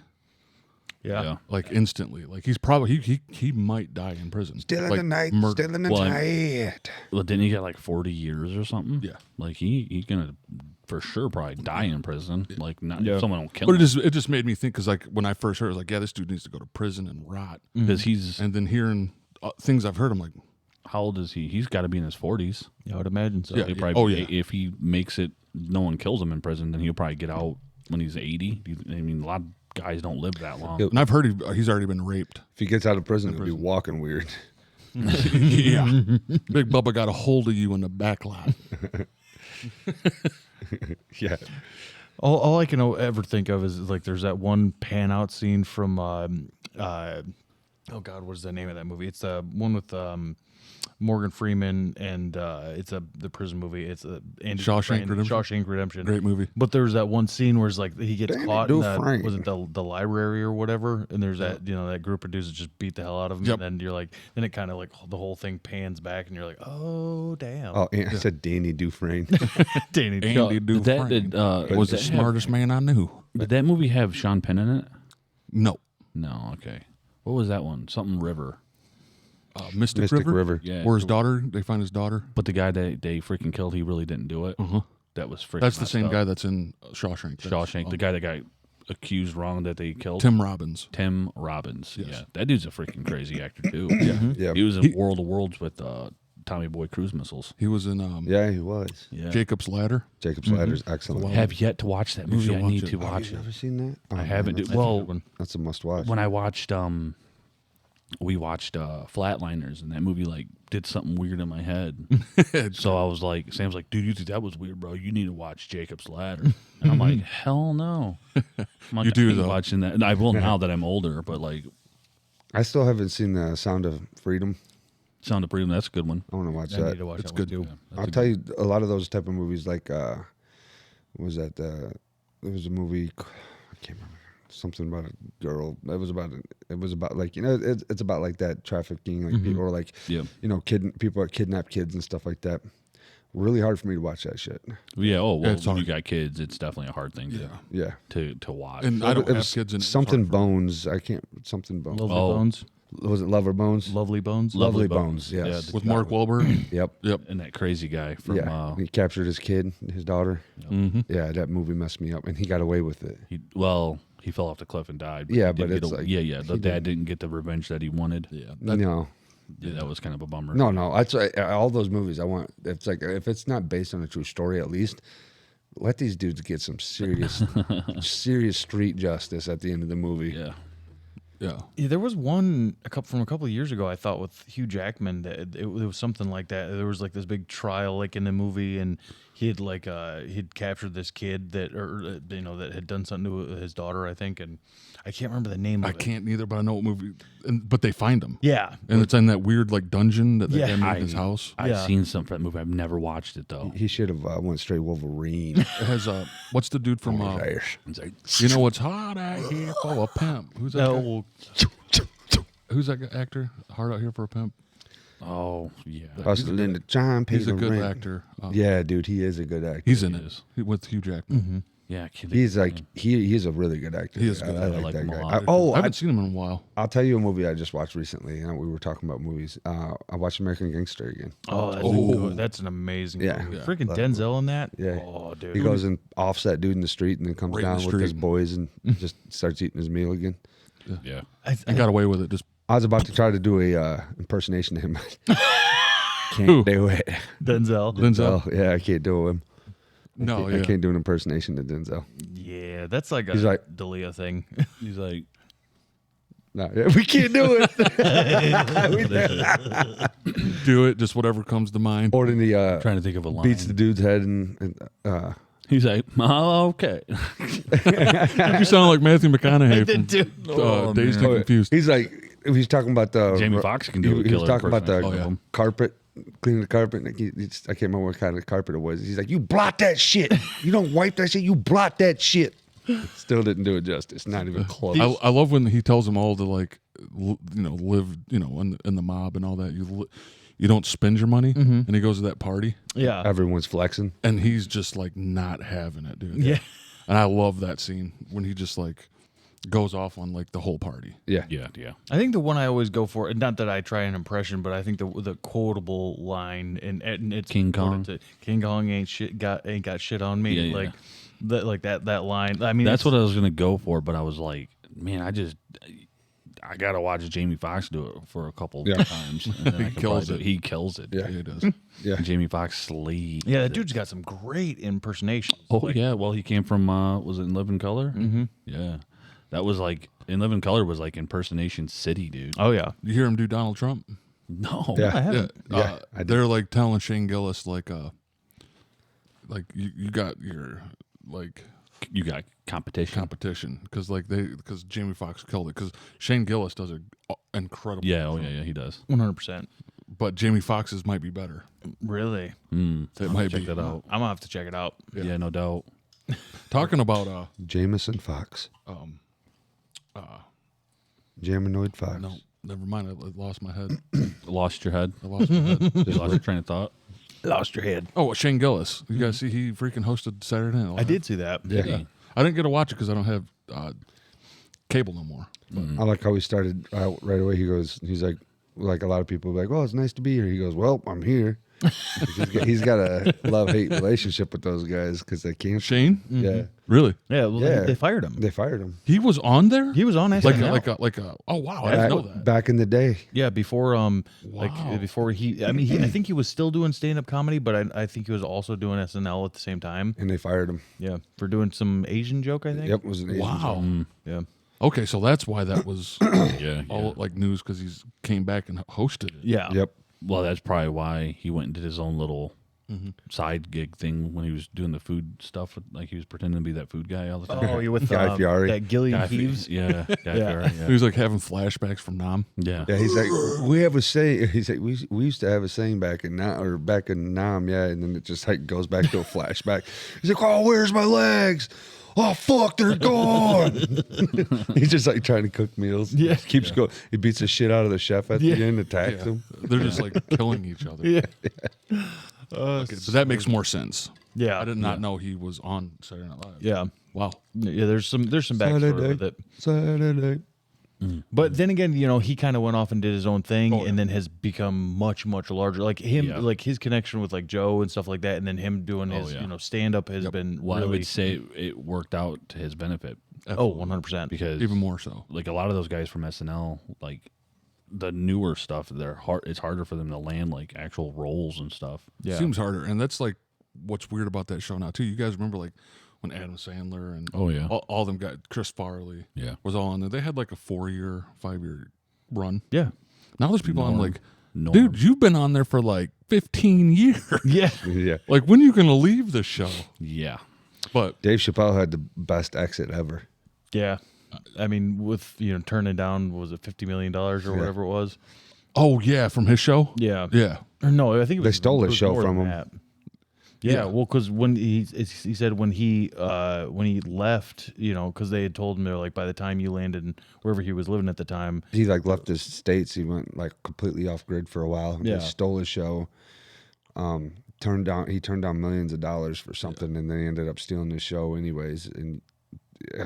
Yeah. like instantly. Like he's probably he might die in prison. Still in like, the night, murder. still in the Well, night. Well, didn't he get like 40 years or something? Yeah. Like he gonna for sure probably die in prison. Like not Yeah. someone will kill But him it just made me think because like when I first heard, it, I was like, yeah, this dude needs to go to prison and rot. because he's And then hearing things I've heard, I'm like, how old is he? He's got to be in his 40s. I would imagine so. Yeah. He probably, Oh, yeah. If he makes it, no one kills him in prison, then he'll probably get out when he's 80. I mean, a lot of guys don't live that long. Yep. and I've heard he's already been raped. If he gets out of prison, he'll be walking weird. Yeah, Big Bubba got a hold of you in the back lot. Yeah. All I can ever think of is like there's that one pan out scene from oh God, what is the name of that movie? It's the one with Morgan Freeman and it's the prison movie. It's Andy Shawshank Dufresne, Redemption? Shawshank Redemption. Great movie. But there's that one scene where it's like he gets Danny caught in Dufresne. was it the library or whatever, and there's that that group of dudes that just beat the hell out of him, Yep. and then you're like, then it kind of like the whole thing pans back, and you're like, oh damn, Oh, I said Danny Dufresne. Danny. Andy That Dufresne did, was the did that have- smartest man I knew. Did that movie have Sean Penn in it? No, No. Okay. What was that one? Something River. Mystic, Mystic River. River. Yeah. Where his daughter, they find his daughter. But the guy that they freaking killed, he really didn't do it. Uh-huh. That was freaking. That's the messed same up. guy that's in Shawshank. That's, Shawshank, the guy that got accused wrong that they killed. Tim Robbins. Tim Robbins. Yes. Yeah, that dude's a freaking crazy actor too. Yeah. He was in World of Worlds with Tommy Boy cruise missiles. He was in Yeah, he was. Yeah. Jacob's Ladder. Jacob's Ladder's excellent. Have yet to watch that movie. should I watch need it. to Oh, watch You it. ever seen that? Oh, I man, haven't. That's, Well, that's a must watch. when I watched we watched Flatliners, and that movie like did something weird in my head. So I was like, Sam's like, dude, you think that was weird, bro? You need to watch Jacob's Ladder. And I'm like, hell no. I'm like, You do, I ain't though. watching that. And I will now that I'm older, but like I still haven't seen the Sound of Freedom. Sound of Freedom, that's a good one. I want to watch I need that. to watch It's that one good. too. I'll tell you, a lot of those type of movies, like what was that? There was a movie. I can't remember. Something about a girl. It was about like it's about like that trafficking, like people, or like Yeah. people that kidnap kids and stuff like that. Really hard for me to watch that shit. Yeah. Oh well, It's when you hard. got kids, it's definitely a hard thing Yeah. to watch. And I don't It have was kids in it. It's something hard for me. Bones. I can't. Something Bones. Lovely Oh. Bones, Was it Lover Bones? Lovely Bones. Lovely Bones, yes. With Mark Wahlberg. Yep. Yep. and that crazy guy from Yeah. He captured his kid, his daughter. Mm-hmm. Yeah, that movie messed me up, and he got away with it. he fell off the cliff and died. Yeah, he did but get it's like- the he dad didn't get the revenge that he wanted. Yeah. No, Yeah, that was kind of a bummer. no. That's all those movies. I want. It's like if it's not based on a true story, at least let these dudes get some serious, serious street justice at the end of the movie. Yeah. Yeah. Yeah, there was one from a couple of years ago. I thought with Hugh Jackman that it was something like that. There was like this big trial, like in the movie, and he had like he'd captured this kid that that had done something to his daughter, I think, and I can't remember the name of I it. can't neither, but I know what movie. But they find him. Yeah, And it's in that weird like dungeon that Yeah. they made in his house. I've Yeah. seen some for that movie. I've never watched it though. He should have went straight Wolverine. It has what's the dude from It's like, you know what's hot out here for a pimp? Who's that? guy? no, Who's that actor? Hard out here for a pimp. oh yeah. Hustling in the time. He's a paying the good rent. actor. Yeah, dude, he is a good actor. He's in He it is. with Hugh Jackman. Yeah. Kid- He's like he's a really good actor. He is I good. like, I like that him a guy. lot. I haven't seen him in a while. I'll tell you a movie I just watched recently. We were talking about movies. I watched American Gangster again. that's an amazing Yeah. movie. Yeah. Freaking Love Denzel in that. Yeah. Oh, dude. He goes and offs that dude in the street, and then comes Right in down the with his street. boys and just starts eating his meal again. yeah. He got away with it. Just I was about to try to do a impersonation of him. Who? Can't do it. Denzel. Denzel. Oh, yeah, I can't do him. No, I yeah. can't do an impersonation of Denzel. Yeah, that's like a He's like- D'Elia thing. He's like, No, yeah, we can't do it. Do it. Just whatever comes to mind. Or then he trying to think of a line. beats the dude's head and He's like, oh, okay. You sound like Matthew McConaughey from Dazed and man. Confused. he's like he's talking about the Jamie Foxx can do a He was killer talking about the impersonation of him. carpet, cleaning the carpet. Like I can't remember what kind of carpet it was. He's like, you blot that shit. You don't wipe that shit. You blot that shit. Still didn't do it justice. Not even close. I love when he tells them all to like, live, in the mob and all that. You don't spend your money, and he goes to that party, Yeah. Everyone's flexing. and he's just like not having it, dude. Yeah. And I love that scene when he just like, goes off on like the whole party. Yeah. Yeah, yeah. I think the one I always go for, and not that I try an impression, but I think the quotable line, and it's King Kong. King Kong ain't got shit on me. Yeah, yeah. Like that line. I mean, That's it's- what I was gonna go for, but I was like, man, I gotta watch Jamie Foxx do it for a couple Yeah. times. And then I could kills probably do it. He kills it. Yeah. Yeah, it does. Yeah. Jamie Foxx slays. Yeah, that it. dude's got some great impersonations. Oh yeah, well he came from was it In Living Color? Mm-hmm. Yeah, that was like In Living Color was like impersonation city, dude. Oh yeah. You hear him do Donald Trump? No, Yeah. I haven't. Yeah, I did. They're like telling Shane Gillis like you got your like you got competition. competition because Jamie Foxx killed it because Shane Gillis does an incredible Yeah, oh yeah, he does. 100%. but Jamie Foxx's might be better. Really? It might Check be. that out. I'm gonna have to check it out. Yeah, no doubt. Talking about Jameson Fox. um Jaminoid Fox. no, never mind. I lost my head. Lost your head. I lost my head. You lost your train of thought. Lost your head. Oh, Shane Gillis. You guys see he freaking hosted Saturday Night Live. I did see that. Yeah. Yeah. I didn't get to watch it because I don't have cable no more. I like how he started out right away. He's like a lot of people are like, oh, it's nice to be here. He goes, well, I'm here. he's got a love-hate relationship with those guys because they can't. Shane, Yeah. really? Yeah, well, Yeah. they fired him. They fired him. He was on there. He was on SNL. like a. Oh wow, I didn't know that. Back in the day. Yeah, before Wow. before he, I mean, I think he was still doing stand up comedy, but I think he was also doing SNL at the same time. And they fired him. Yeah, for doing some Asian joke, I think. Yep, it was an Asian Wow. joke. Yeah. Okay, so that's why that was Yeah, all like news because he's came back and hosted it. Yeah. Yep. Well, that's probably why he went and did his own little side gig thing when he was doing the food stuff. Like he was pretending to be that food guy all the time. Oh, you with Guy Fieri. that Gillian Guy Fi- Peeves? Yeah, Guy Fieri, He was like having flashbacks from Nam. yeah. Yeah, he's like, we have a saying. He's like, we used to have a saying back in Nam, yeah, and then it just like goes back to a flashback. He's like, oh, where's my legs? Oh fuck, they're gone. He's just like trying to cook meals. Yeah. Keeps going. He beats the shit out of the chef at the end, attacks him. They're just like killing each other. Yeah. Okay, but that makes more sense. Yeah. I did not know he was on Saturday Night Live. Yeah. Wow. Yeah, there's some backstory with it. Saturday. But then again, he kind of went off and did his own thing, Oh, yeah. and then has become much, much larger. Like him, Yeah. like his connection with like Joe and stuff like that, and then him doing his, yeah. stand up has been Well, I really. would say it worked out to his benefit 100%. because Even more so. like a lot of those guys from SNL, like the newer stuff, it's harder for them to land like actual roles and stuff. Yeah. Seems harder. And that's like what's weird about that show now, too. You guys remember like when Adam Sandler and Oh, yeah. all them guys, Chris Farley Yeah. was all on there. They had like a 5-year run. Yeah. Now there's people on like, Norm. dude, you've been on there for like 15 years. Yeah. Yeah. Like, when are you going to leave the show? Yeah. But Dave Chappelle had the best exit ever. Yeah. I mean, with turning down, was it $50 million or whatever it was? oh yeah, from his show. Yeah. Yeah. Or no, I think it They was, stole it his was show more from than him. that. Yeah, Yeah. well, because when he said when he left, because they had told him they're like by the time you landed in wherever he was living at the time. He like left his states. He went like completely off grid for a while. Yeah. They stole his show. He turned down millions of dollars for something, and they ended up stealing his show anyways. And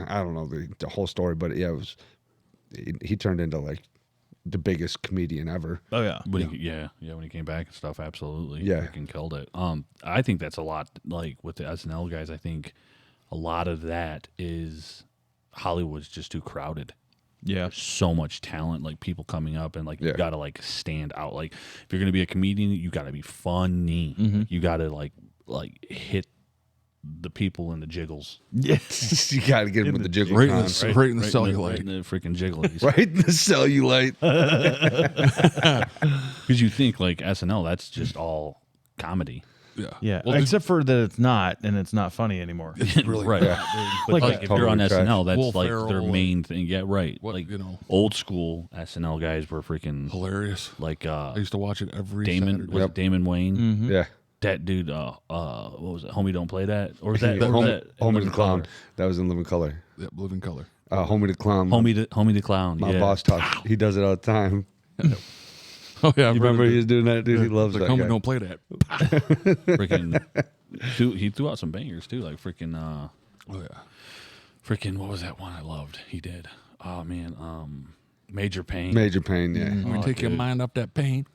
I don't know the whole story, but yeah, it was. He turned into like the biggest comedian ever. Oh yeah, When when he came back and stuff, absolutely. Yeah. Freaking killed it. I think that's a lot like with the SNL guys, I think a lot of that is Hollywood's just too crowded. yeah, So much talent, like people coming up and like you Yeah. gotta like stand out. Like if you're gonna be a comedian, you gotta be funny. You gotta like hit the people in the jiggles. yeah. You got to get him with the jiggle Right in con. the, right in the Right cellulite. in the freaking jigglies. Right in the cellulite. Because you think like SNL, that's just all comedy. Yeah. Yeah, Well, except for that it's not, and it's not funny anymore. really right. But Like, like, if you're on totally trash. SNL, that's Will like Ferrell their and main thing. Yeah, right. what, like old old school SNL guys were freaking hilarious. like I used to watch it every Damon Saturday. was it Damon Wayne? Yeah. That dude, what was it? Homie, don't play that, or was that, Yeah, or was Homie, that Homie Living the Clown. Color? That was in Living Color. Yep, Living Color. Homie the Clown. Homie the Clown. My yeah. boss talks. He does it all the time. Oh yeah, You remember he was doing that, dude? He loves like, that homie, guy. don't play that. freaking. He threw out some bangers too, like freaking. Oh yeah. Freaking, what was that one I loved? He did. Oh man, Major Pain. Major Pain, yeah. Let me take your dude. mind off that pain.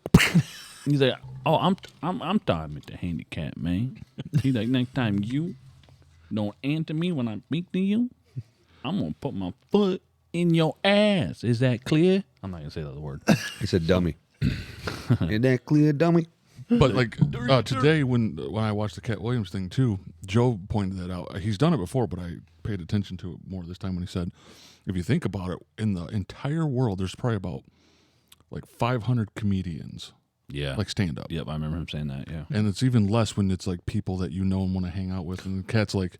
He's like, oh, I'm talking with the handicap man. He's like, next time you don't answer me when I speak to you, I'm gonna put my foot in your ass. Is that clear? I'm not gonna say the other word. He said dummy. Ain't that clear, dummy? But like today, when I watched the Cat Williams thing too, Joe pointed that out. He's done it before, but I paid attention to it more this time when he said, if you think about it, in the entire world, there's probably about like 500 comedians, Yeah. like stand up. Yep, I remember him saying that. Yeah. And it's even less when it's like people that you know and want to hang out with. And the Cat's like,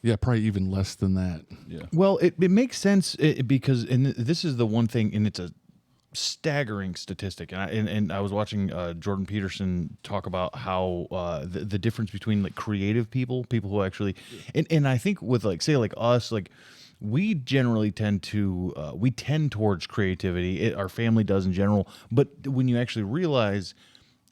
yeah, probably even less than that. Yeah. Well, it makes sense because, and this is the one thing, and it's a staggering statistic. And I was watching Jordan Peterson talk about how the difference between like creative people who actually, and I think with like, say like us, like we generally tend to, we tend towards creativity. Our family does in general. But when you actually realize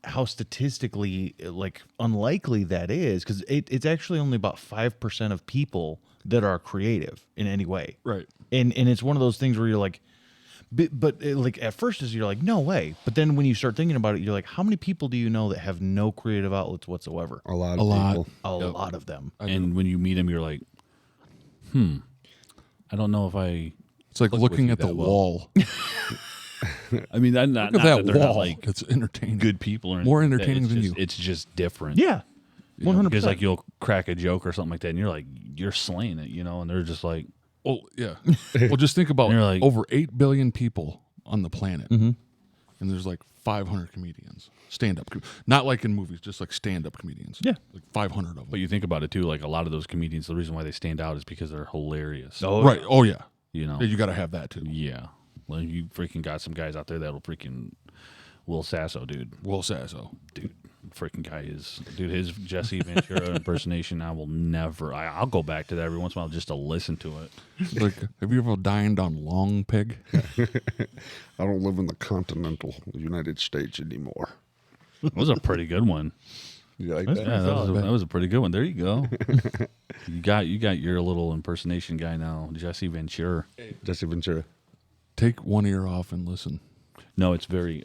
how statistically like unlikely that is, because it's actually only about 5% of people that are creative in any way. Right. And it's one of those things where you're like, but like at first is you're like, no way. But then when you start thinking about it, you're like, how many people do you know that have no creative outlets whatsoever? A lot A of lot. people. A lot of them. And when you meet him, you're like, I don't know if I. It's like Look looking with at you the that well. wall. I mean, not Look at that they're not, wall. like It's entertaining. good people or More anything like that. entertaining It's than just- you. It's just different. Yeah. 100%. Because like you'll crack a joke or something like that, and you're like, you're slaying it, and they're just like, Well, yeah. Well, just think about They're like- over 8 billion people on the planet. Mm-hmm. And there's like 500 comedians. Stand-up. Not like in movies, just like stand-up comedians. Yeah. Like 500 of them. but you think about it too, like a lot of those comedians, the reason why they stand out is because they're hilarious. Oh, Right. Oh, yeah. Yeah, You got to have that too. Yeah. Like you freaking got some guys out there that'll freaking Will Sasso, dude. Will Sasso. Dude, freaking guy is his Jesse Ventura impersonation. I will never. I'll go back to that every once in a while just to listen to it. Like, have you ever dined on Long Pig? I don't live in the continental United States anymore. It was a pretty good one. You like That's that? Yeah, solid, that was a pretty good one. There you go. you got your little impersonation guy now, Jesse Ventura. Jesse Ventura. Take one ear off and listen. No, it's very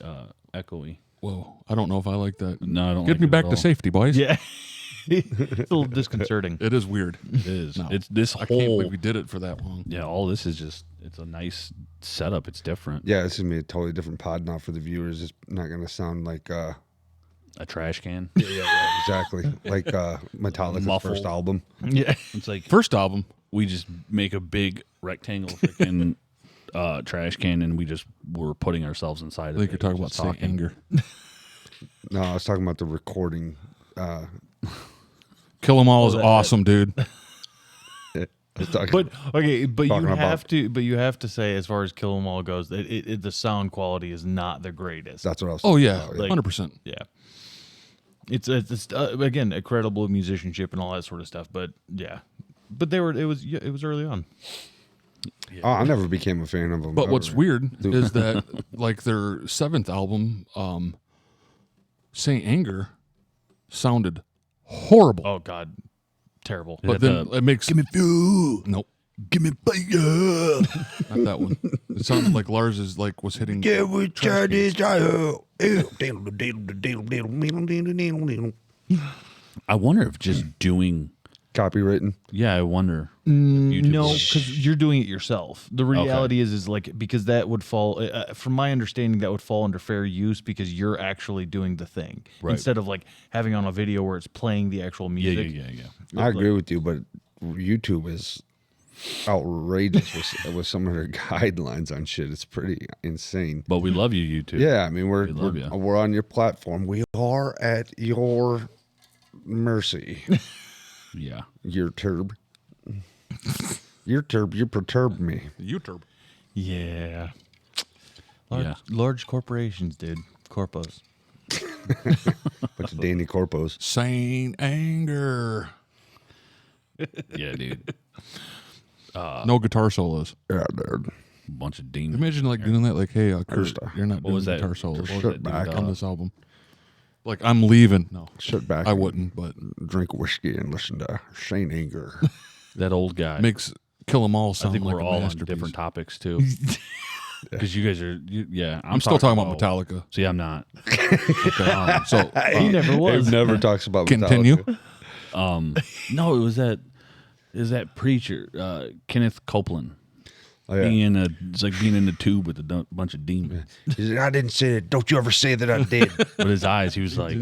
echoey. Whoa. I don't know if I like that. No, I don't. Get like me it back at to all. safety, boys. Yeah. It's a little disconcerting. It is weird. It is. No. It's this I can't whole. believe we did it for that long. Yeah, all this is just. It's a nice setup. It's different. Yeah, this is gonna be a totally different pod now for the viewers. It's not gonna sound like A trash can. exactly like Metallica's Muffled. first album. Yeah. It's like First album. we just make a big rectangle freaking trash can, and we're putting ourselves inside I of think it. you're talking about Just Saint Anger. No, I was talking about the recording. Kill 'Em All is awesome, dude. I was talking- But okay, but you Talking about- have to, you have to say, as far as Kill 'Em All goes, that the sound quality is not the greatest. that's what I was. Oh, talking yeah. about, Like- 100%. Yeah, it's again a credible musicianship and all that sort of stuff. But yeah, but it was early on. Oh, I never became a fan of them. But what's ever. weird is that, like, their seventh album, Saint Anger, sounded horrible. Oh God, terrible. Yeah. But that then it makes. Give me fuel. Nope. Give me fire. Not that one. It sounded like Lars was hitting. we trash cans. I wonder if just doing. Copywritten. Yeah, I wonder. YouTube No, would- because you're doing it yourself. The reality is like, because that would fall, from my understanding, that would fall under fair use because you're actually doing the thing Right. instead of like having on a video where it's playing the actual Yeah, music. yeah. I agree with you, but YouTube is outrageous with some of their guidelines on shit. It's pretty insane. But we love you, YouTube. Yeah, I mean we're love ya. we're on your platform. We are at your mercy. Yeah. Your turb. You perturb me. YouTube. Yeah. Yeah. Large corporations, dude. Corpos. Bunch of Danny Corpos. Saint Anger. Yeah, dude. No guitar solos. Yeah, dude. Bunch of demons. Imagine like doing that. Like, hey, Kurt, Understand. you're not What doing was that? guitar solos What was Shut that back dude, on this album. Like, I'm leaving. No, Sit back. I and wouldn't. But drink whiskey and listen to Saint Anger. that old guy. makes Kill 'Em All I sound think like we're a all on masterpiece. different topics too. Because you guys are, I'm still talking about Metallica. See, I'm not. So He never was. Dave never talks about continue. Metallica. No, it was that preacher, Kenneth Copeland. Oh, yeah. It's like being in the tube with a bunch of demons. He's like, I didn't say it. Don't you ever say that I did. But his eyes, he was like,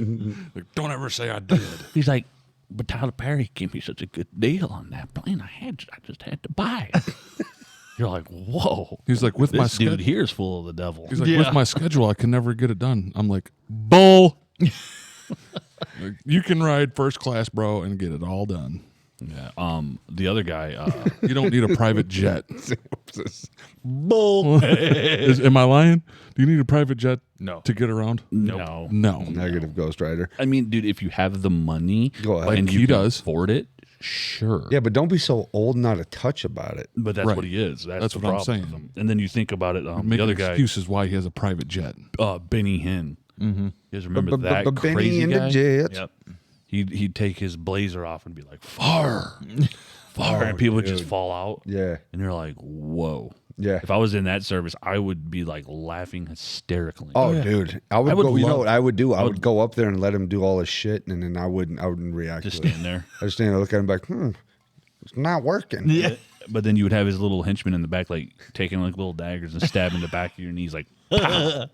Like, don't ever say I did. he's like, but Tyler Perry gave me such a good deal on that plane. I just had to buy it. You're like, whoa. He's like, with my This dude schedule. here is full of the devil. He's like, Yeah. with my schedule, I can never get it done. I'm like, bull. Like, you can ride first class, bro, and get it all done. Yeah. The other guy, You don't need a private jet. bull. Am I lying? Do you need a private jet No. to get around? No. No. Negative Ghost Rider. I mean, dude, if you have the money Go ahead. Like and he you can does. afford it, sure. Yeah, but don't be so old not a touch about it. But that's Right. what he is. That's That's the what I'm problem saying. with him. And then you think about it. The Making other guy, excuses why he has a private jet. Benny Hinn. Mm-hmm. You guys remember that Benny crazy and the guy? Jets. Yep. He'd take his blazer off and be like, fire, fire, and people would just fall out. Yeah. And you're like, whoa. Yeah. If I was in that service, I would be like laughing hysterically. Oh, dude, I would would go. You know love- what I would do? I would go up there and let him do all his shit, and then I wouldn't react Just to it. stand there. I just stand there, look at him like, it's not working. Yeah. But then you would have his little henchmen in the back, like taking like little daggers and stabbing the back of your knees, like,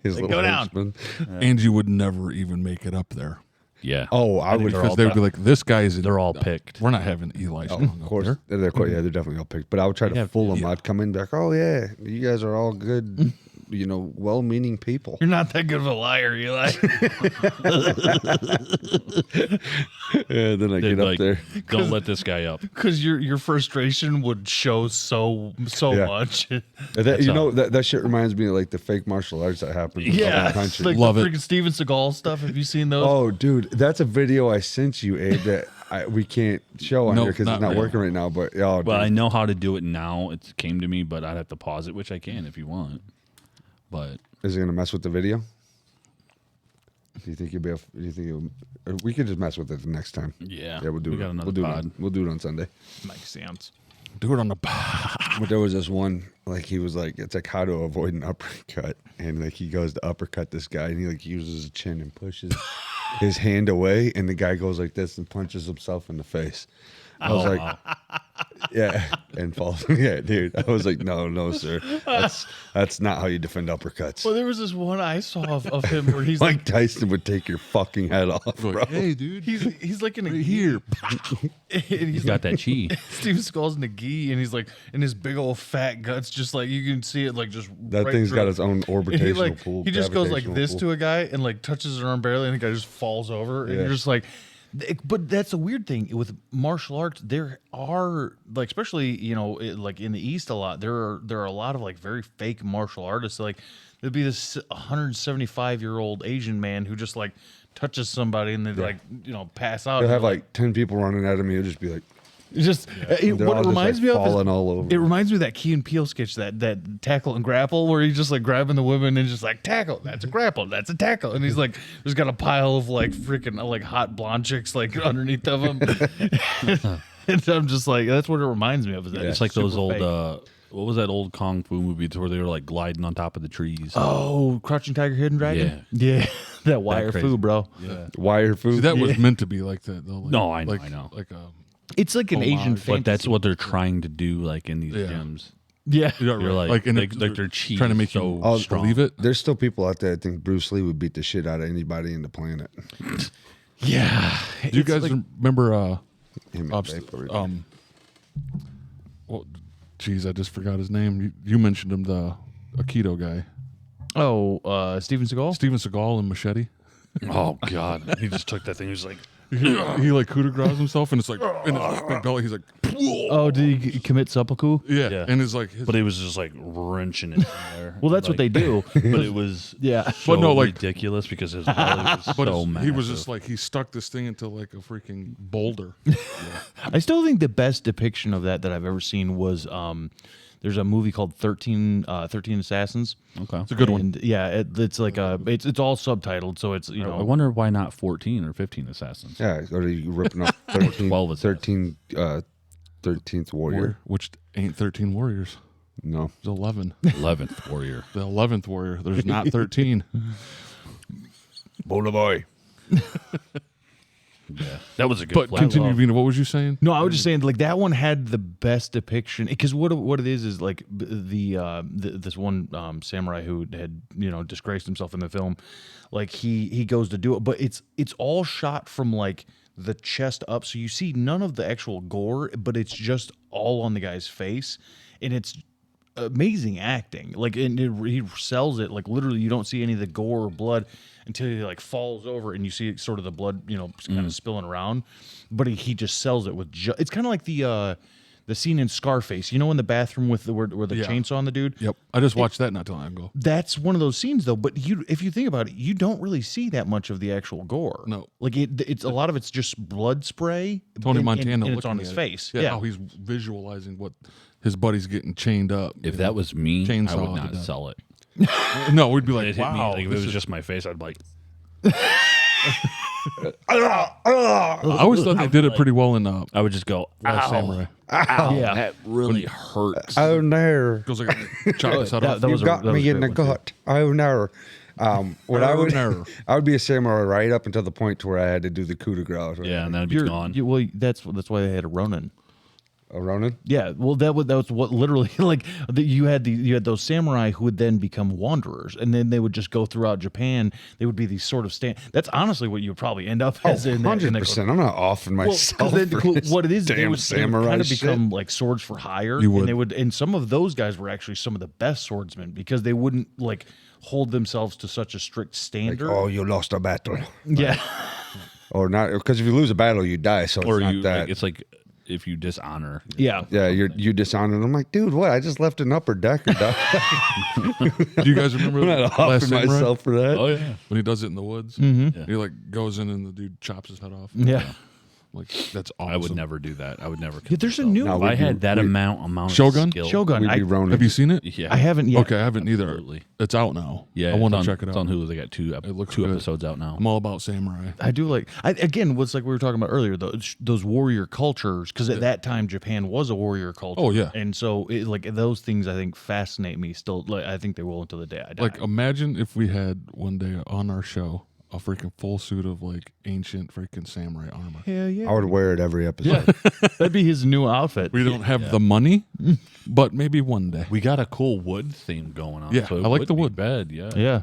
His little go down. henchman. And you would never even make it up there. yeah. Oh, I would. Because they would be like, this guy is. They're all picked. We're not having Eli. Oh, of course, they're quite, yeah, they're definitely all picked. But I would try to fool them. I'd come in and be like, oh yeah, you guys are all good, well-meaning people. You're not that good of a liar, Eli. Yeah, then I They'd get up like, there. don't let this guy up. Because your frustration would show so Yeah. much. That shit reminds me of like the fake martial arts that happens in Yeah. other countries. Like Love the it. freaking Steven Seagal stuff. Have you seen those? Oh, dude, that's a video I sent you, Abe, that we can't show on Nope, here because not it's not really. working right now. But oh, Well, I dude. know how to do it now. It came to me, but I'd have to pause it, which I can if you want. But Is it gonna mess with the video? Do you think you'll be? Do you think or we could just mess with it the next time? yeah, Yeah, we'll do we it. got another We'll do pod. it. We'll do it on Sunday. Makes sense. Do it on the. But there was this one, like he was like, it's like how to avoid an uppercut, and like he goes to uppercut this guy, and he like uses his chin and pushes his hand away, and the guy goes like this and punches himself in the face. I was like, yeah, and falls. Yeah, dude. I was like, no, sir, that's not how you defend uppercuts. Well, there was this one I saw of him where he's Mike Tyson would take your fucking head off, bro. Like, hey, dude. he's like in a here. and he's He's got that chi. Steven Seagal's in a gi, and he's like in his big old fat guts, just like you can see it, like just That right thing's through got it. its own And orbitational pool. he just goes like gravitational this pool. to a guy and like touches his arm barely, and the guy just falls over, and Yeah. you're just like. But that's a weird thing with martial arts. There are like, especially like in the East a lot. There are a lot of like very fake martial artists. Like there'd be this 175-year-old Asian man who just like touches somebody and they like pass out. He'll And have they're like 10 people running at him. He'll just be like, it's just they're what all it just, reminds like, me of is, falling all over. it reminds me of that Key and Peele sketch, that tackle and grapple, where he's just like grabbing the women and just like tackle, that's a grapple, that's a tackle, and he's like there's got a pile of like freaking like hot blonde chicks like underneath of him, and I'm just like that's what it reminds me of. Is that It's like those super old. fake. What was that old kung fu movie where they were like gliding on top of the trees? Oh, Crouching Tiger, Hidden Dragon. Yeah, that wire crazy. fu, bro. wire food. See, that was meant to be like that, though. Like, No, I know, like, I know. Like It's like an Asian Homage. fantasy. But that's what they're trying to do, like in these Yeah. gyms. Yeah, you're You're right. like, and like it- their chi trying to is make so you Oh, strong. believe it. There's still people out there that think Bruce Lee would beat the shit out of anybody in the planet. yeah. Do you guys remember? Him and Obst- Babe, well, geez, I just forgot his name. You mentioned him, the Aikido guy, Steven Seagal. Steven Seagal and Machete. Oh God, he just took that thing. He was like, He like coup de grace himself, and it's like in his big belly. He's like, Oh, did he commit seppuku? yeah, Yeah. and it's like, his, but it was just like wrenching it in there. Well, that's what they do. But it was Yeah. so But no, like- ridiculous because his belly was but so he massive. was just like he stuck this thing into like a freaking boulder. I still think the best depiction of that I've ever seen was there's a movie called 13 Assassins. okay. It's a good one. And yeah, it's like it's all subtitled, so it's I wonder why not 14 or 15 assassins. Yeah, or are you ripping off 13, 12 assassins. 13 13th warrior. Which ain't 13 warriors. No. It's 11. 11th warrior. The 11th warrior. There's not 13. Bola boy. Yeah, that was a good. But flick. continue, Vina. What was you saying? No, I was just saying like that one had the best depiction because what it is like this one samurai who had disgraced himself in the film, like he goes to do it, but it's all shot from like the chest up, so you see none of the actual gore, but it's just all on the guy's face, and it's amazing acting. Like he sells it like literally you don't see any of the gore or blood until he like falls over and you see sort of the blood kind of spilling around, but he just sells it with it's kind of like the scene in Scarface, in the bathroom with where the Yeah. chainsaw on the dude. Yep. I just watched that not too long ago. That's one of those scenes though, but if you think about it, you don't really see that much of the actual gore. No. Like it's a lot of it's just blood spray. Tony and- Montana and it's looking on his at it. face. Yeah, Yeah. how he's visualizing what his buddy's getting chained up. If that was me, I Chainsaw would to not death. sell it. No, we'd be It like, hit me. wow. Like, if it this was is- just my face, I'd be like, I always thought they did it pretty well in I would just go, Last ow, Samurai. ow, Yeah. that really hurts. Oh no. Goes like, chop his head off. that You was a- got that was me a in the great one, too. gut. Oh no. What I Oh, would no. I would be a samurai right up until the point to where I had to do the coup de grace. Yeah, and then it'd be gone. Well, that's why they had a Ronin. A Ronin? Yeah, well, that was what literally like you had those samurai who would then become wanderers, and then they would just go throughout Japan. They would be these sort of That's honestly what you would probably end up as in that- in that- 100%. I'm not offing Well, 'cause myself. then, for this what it is, they damn would samurai kind of shit. become like swords for hire. You would. And some of those guys were actually some of the best swordsmen because they wouldn't like hold themselves to such a strict Like, standard. oh, you lost a battle, Yeah, or not? Because if you lose a battle, you die. So it's Or not you, that. like, it's like if you dishonor. yeah. yeah, you dishonored. I'm like, dude, what? I just left an upper decker. Do you guys remember I'm not Last offering Samurai? myself for that. Oh yeah. When he does it in the woods? Mm-hmm. Yeah. He like goes in and the dude chops his head off. Yeah. Like, that's awesome. I would never do that. I would never. Yeah, there's a kill new myself. No, If I we'd had be- that we- amount Shogun? of skill. Shogun. We'd I, be Ronin. Have you seen it? Yeah. I haven't yet. Okay, I haven't either. Absolutely. It's out now. Yeah, I want to it's on- check it It's out. on Hulu. They got two looks two good. episodes out now. I'm all about samurai. I do like. Again, what's like we were talking about earlier, those warrior cultures, because at that time Japan was a warrior culture. Oh, yeah. and so like those things I think fascinate me still. Like, I think they will until the day I die. Like, imagine if we had one day on our show a freaking full suit of like ancient freaking samurai armor. hell yeah, I would wear it every episode. that'd be his new outfit. We don't have the money, but maybe one day. We got a cool wood theme going on. Yeah, so it I like would the be wood. bed. Yeah. Yeah,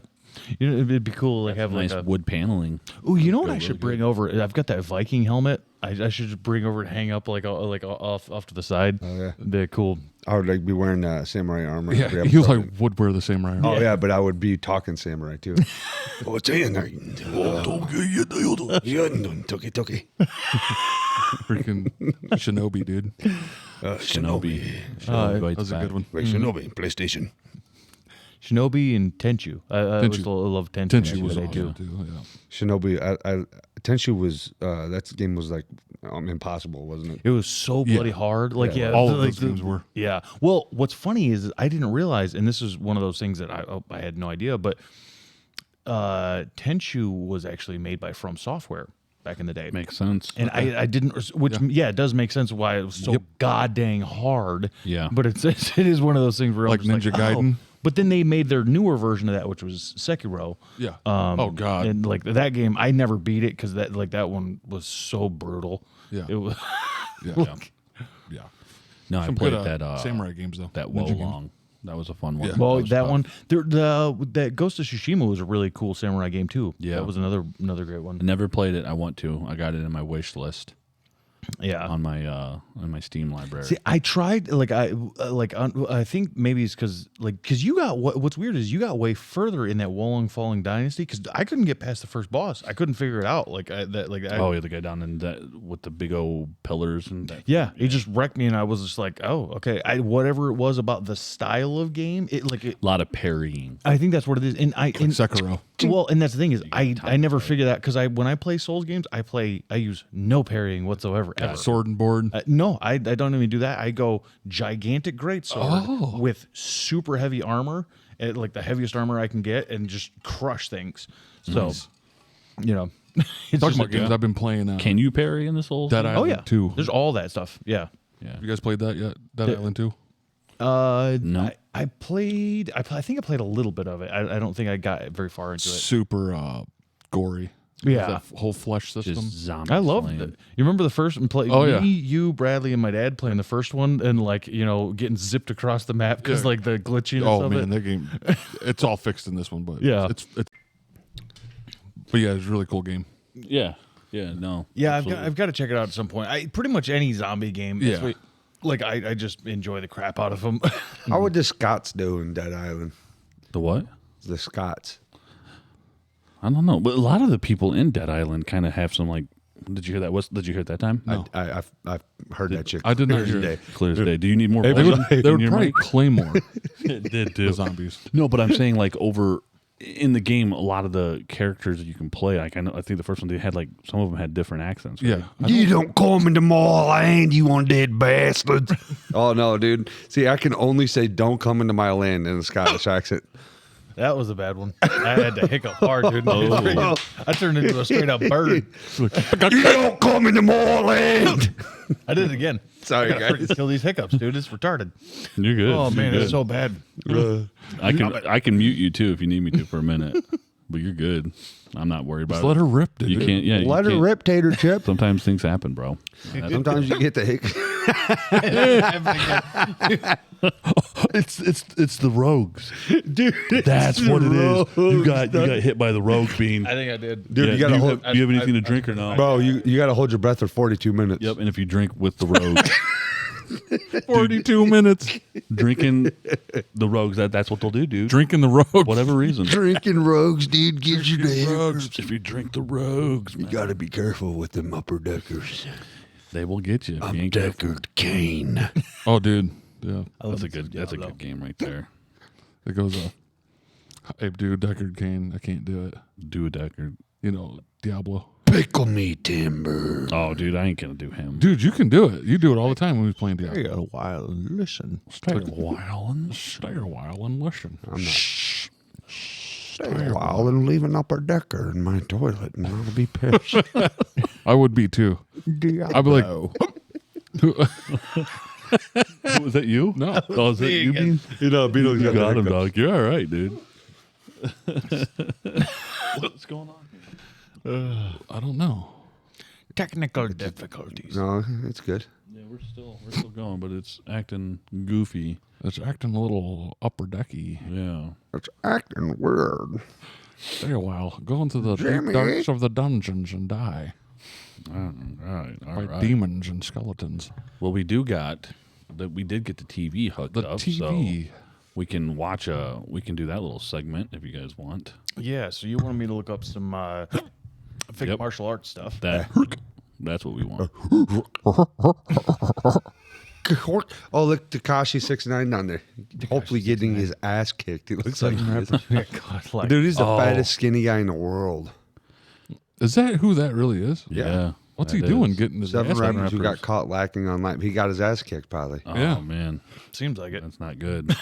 it'd be cool. Like have Nice like a. wood paneling. Oh, you know what Go I really should bring over? I've got that Viking helmet. I should just bring over and hang up like off to the side. Oh, yeah. They're cool. I would like be wearing samurai armor. Yeah, every he was episode. like would wear the samurai armor. Oh yeah, but I would be talking samurai too. What's in there? Toki toki. Freaking shinobi, dude. Shinobi. Uh, Shinobi That bites was a back. good one. Wait, Shinobi PlayStation. Shinobi and Tenchu. I always Tenchu. love Tenchu. Tenchu was they awesome do. too. Yeah. Shinobi. Tenshu was that game was like impossible, wasn't it? It was so bloody hard. Like yeah, all of like those games were. Yeah. Well, what's funny is I didn't realize, and this is one of those things that I had no idea, but Tenchu was actually made by From Software back in the day. Makes sense. And I didn't, which yeah, it does make sense why it was so god dang hard. Yeah. But it is one of those things where I'm Like just Ninja oh. Gaiden? But then they made their newer version of that, which was Sekiro. Yeah. Oh, God. And like that game, I never beat it because that one was so brutal. Yeah. It was. Yeah. Yeah. No, I Some played good that samurai games though. that Ninja games. Wolong. That was a fun one. Yeah. Well, was that tough. one, that Ghost of Tsushima was a really cool samurai game too. Yeah. That was another great I one. never played it. I want to. I got it in my wish list Yeah. on my Steam library. See, I tried I think maybe it's because you got what's weird is you got way further in that Wolong Falling Dynasty because I couldn't get past the first boss. I couldn't figure it out. Oh yeah, the guy down in that with the big old pillars and that. Yeah, it just wrecked me, and I was just like, "Oh, okay." Whatever it was about the style of game, A lot of parrying. I think that's what it is. And Sekiro. well, and that's the thing is, I never figure that because when I play Souls games, I use no parrying whatsoever. Ever. Sword and board. No, I don't even do that. I go gigantic greatsword Oh. with super heavy armor, like the heaviest armor I can get, and just crush things. So, it's Talking just about games I've been playing. Can you parry in the Souls? Dead game? Island oh yeah, 2. there's all that stuff. Yeah, Yeah. Have you guys played that yet? Dead Island 2? No. I played. I think I played a little bit of it. I don't think I got very far into it. Super gory. Yeah. That whole flesh system. Just zombies. I loved playing. it. You remember the first and play? Oh, yeah. Me, you, Bradley, and my dad playing the first one, and like getting zipped across the map because Yeah. like the glitchiness Oh of man, it. that game, it's all fixed in this one, but Yeah. it's but yeah, it's a really cool game. Yeah. Yeah. No. Yeah, absolutely. I've got to check it out at some point. Pretty much any zombie game. Yeah. Like I just enjoy the crap out of them. How would the Scots do in Dead Island? The what? The Scots. I don't know, but a lot of the people in Dead Island kind of have some like. Did you hear that? Did you hear it that time? No. I've heard that chick. I did not clear as hear day. it. Clear as day. Do you need more? They volume would, they in would your probably mic? claymore It did the too. zombies. No, but I'm saying like over in the game, a lot of the characters that you can play. Like I think the first one they had like some of them had different accents. Right? Yeah, You don't come into my land, you undead bastards. Oh, no, dude. See, I can only say don't come into my land in a Scottish accent. That was a bad one. I had to hiccup hard, dude. I turned into a straight up bird. You don't come into my land. I did it again. Sorry, I gotta guys. kill these hiccups, dude. It's retarded. You're good. Oh You're man, good. it's so bad. I can mute you too if you need me to for a minute, but you're good. I'm not worried about just it. let her rip, dude. You can't. Yeah. you Let her can't- rip, Tater Chip. Sometimes things happen, bro. Sometimes you get the hic. It's the rogues. Dude, That's what it is. You got hit by the rogue bean. I think I did. Dude, you do, gotta you hold. have, do you have anything to drink or no? Bro, you got to hold your breath for 42 minutes. Yep. And if you drink with the rogues, 42 minutes drinking the rogues, that's what they'll do, dude. drinking the road. Whatever reason. Drinking rogues, dude, gives you the hiccups. If you drink the rogues, You man, got to be careful with them upper deckers. they will get you. If you ain't careful. Deckard Kane. Oh, dude. Yeah, That's a good. That's a good game right there. it goes. Hey, dude, Deckard Cain. I can't do it. Do a Deckard. You know, Diablo. Pickle me timber. Oh, dude, I ain't gonna do him. Dude, you can do it. You do it all the time when we playing Diablo. got a while and listen. Stay a while and Stay a while and listen. I'm not. Stay a while and leave an upper decker in my toilet, and I'll be pissed. I would be too. I'd be like, was that you? no. Oh, is that you? Bean? You know, Beatles You got him, dog. You're all right, dude. What's going on? I don't know. Technical difficulties. No, it's good. Yeah, we're still going, but it's acting goofy. It's acting a little upper decky. Yeah. It's acting weird. Stay a while. Go into the deep Jimmy. darks of the dungeons and die All right. All by right. demons and skeletons. Well, we did get the TV hooked The up, TV. so we can watch we can do that little segment if you guys want. Yeah, so you wanted me to look up some fake Yep. martial arts stuff. That's what we want. Oh, look, Takashi 6ix9ine down there. Hopefully getting his ass kicked. He looks like he is. Yeah, God, like, Dude, he's the Oh. fattest skinny guy in the world. Is that who that really is? Yeah. What's he that doing is. getting his Seven ass rappers who kicked? got caught lacking on life. He got his ass kicked, probably. Oh Yeah. man, seems like it. that's not good.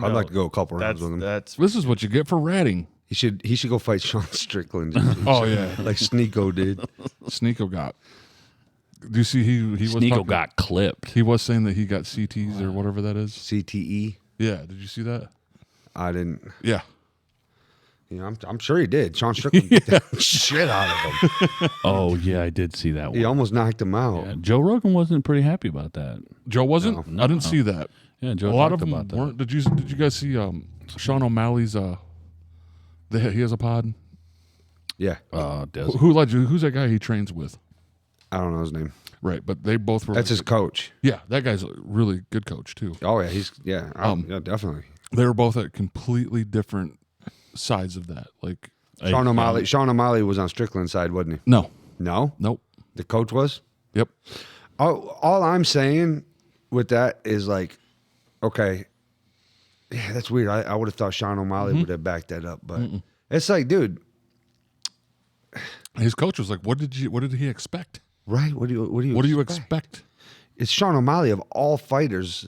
I'd like to go a couple rounds That's with him. that's This is what you get for ratting. He should go fight Sean Strickland. Oh, yeah. like Sneeko did. Sneeko got. Do you see he was Sneeko talking- got clipped. He was saying that he got CTs or whatever that is. CTE. Yeah, did you see that? I didn't. Yeah. You know, I'm sure he did. Sean Strickland beat the shit out of him. Oh yeah, I did see that one. He almost knocked him out. Yeah, Joe Rogan wasn't pretty happy about that. Joe wasn't? No. I didn't see that. Yeah, Joe A lot of talked them about that. weren't. Did you guys see Sean O'Malley's he has a pod? Yeah. Des. Who's that guy he trains with? I don't know his name. Right, but they both were That's his coach. Yeah, that guy's a really good coach too. Oh yeah, yeah, definitely. They were both at completely different sides of that. Like Sean O'Malley. Sean O'Malley was on Strickland's side, wasn't he? no. No, Nope. the coach was. Yep. All I'm saying with that is like, okay, yeah, that's weird. I would have thought Sean O'Malley would have backed that up, but it's like, dude, His coach was like, "What did he expect? right? What do you expect?" It's Sean O'Malley of all fighters.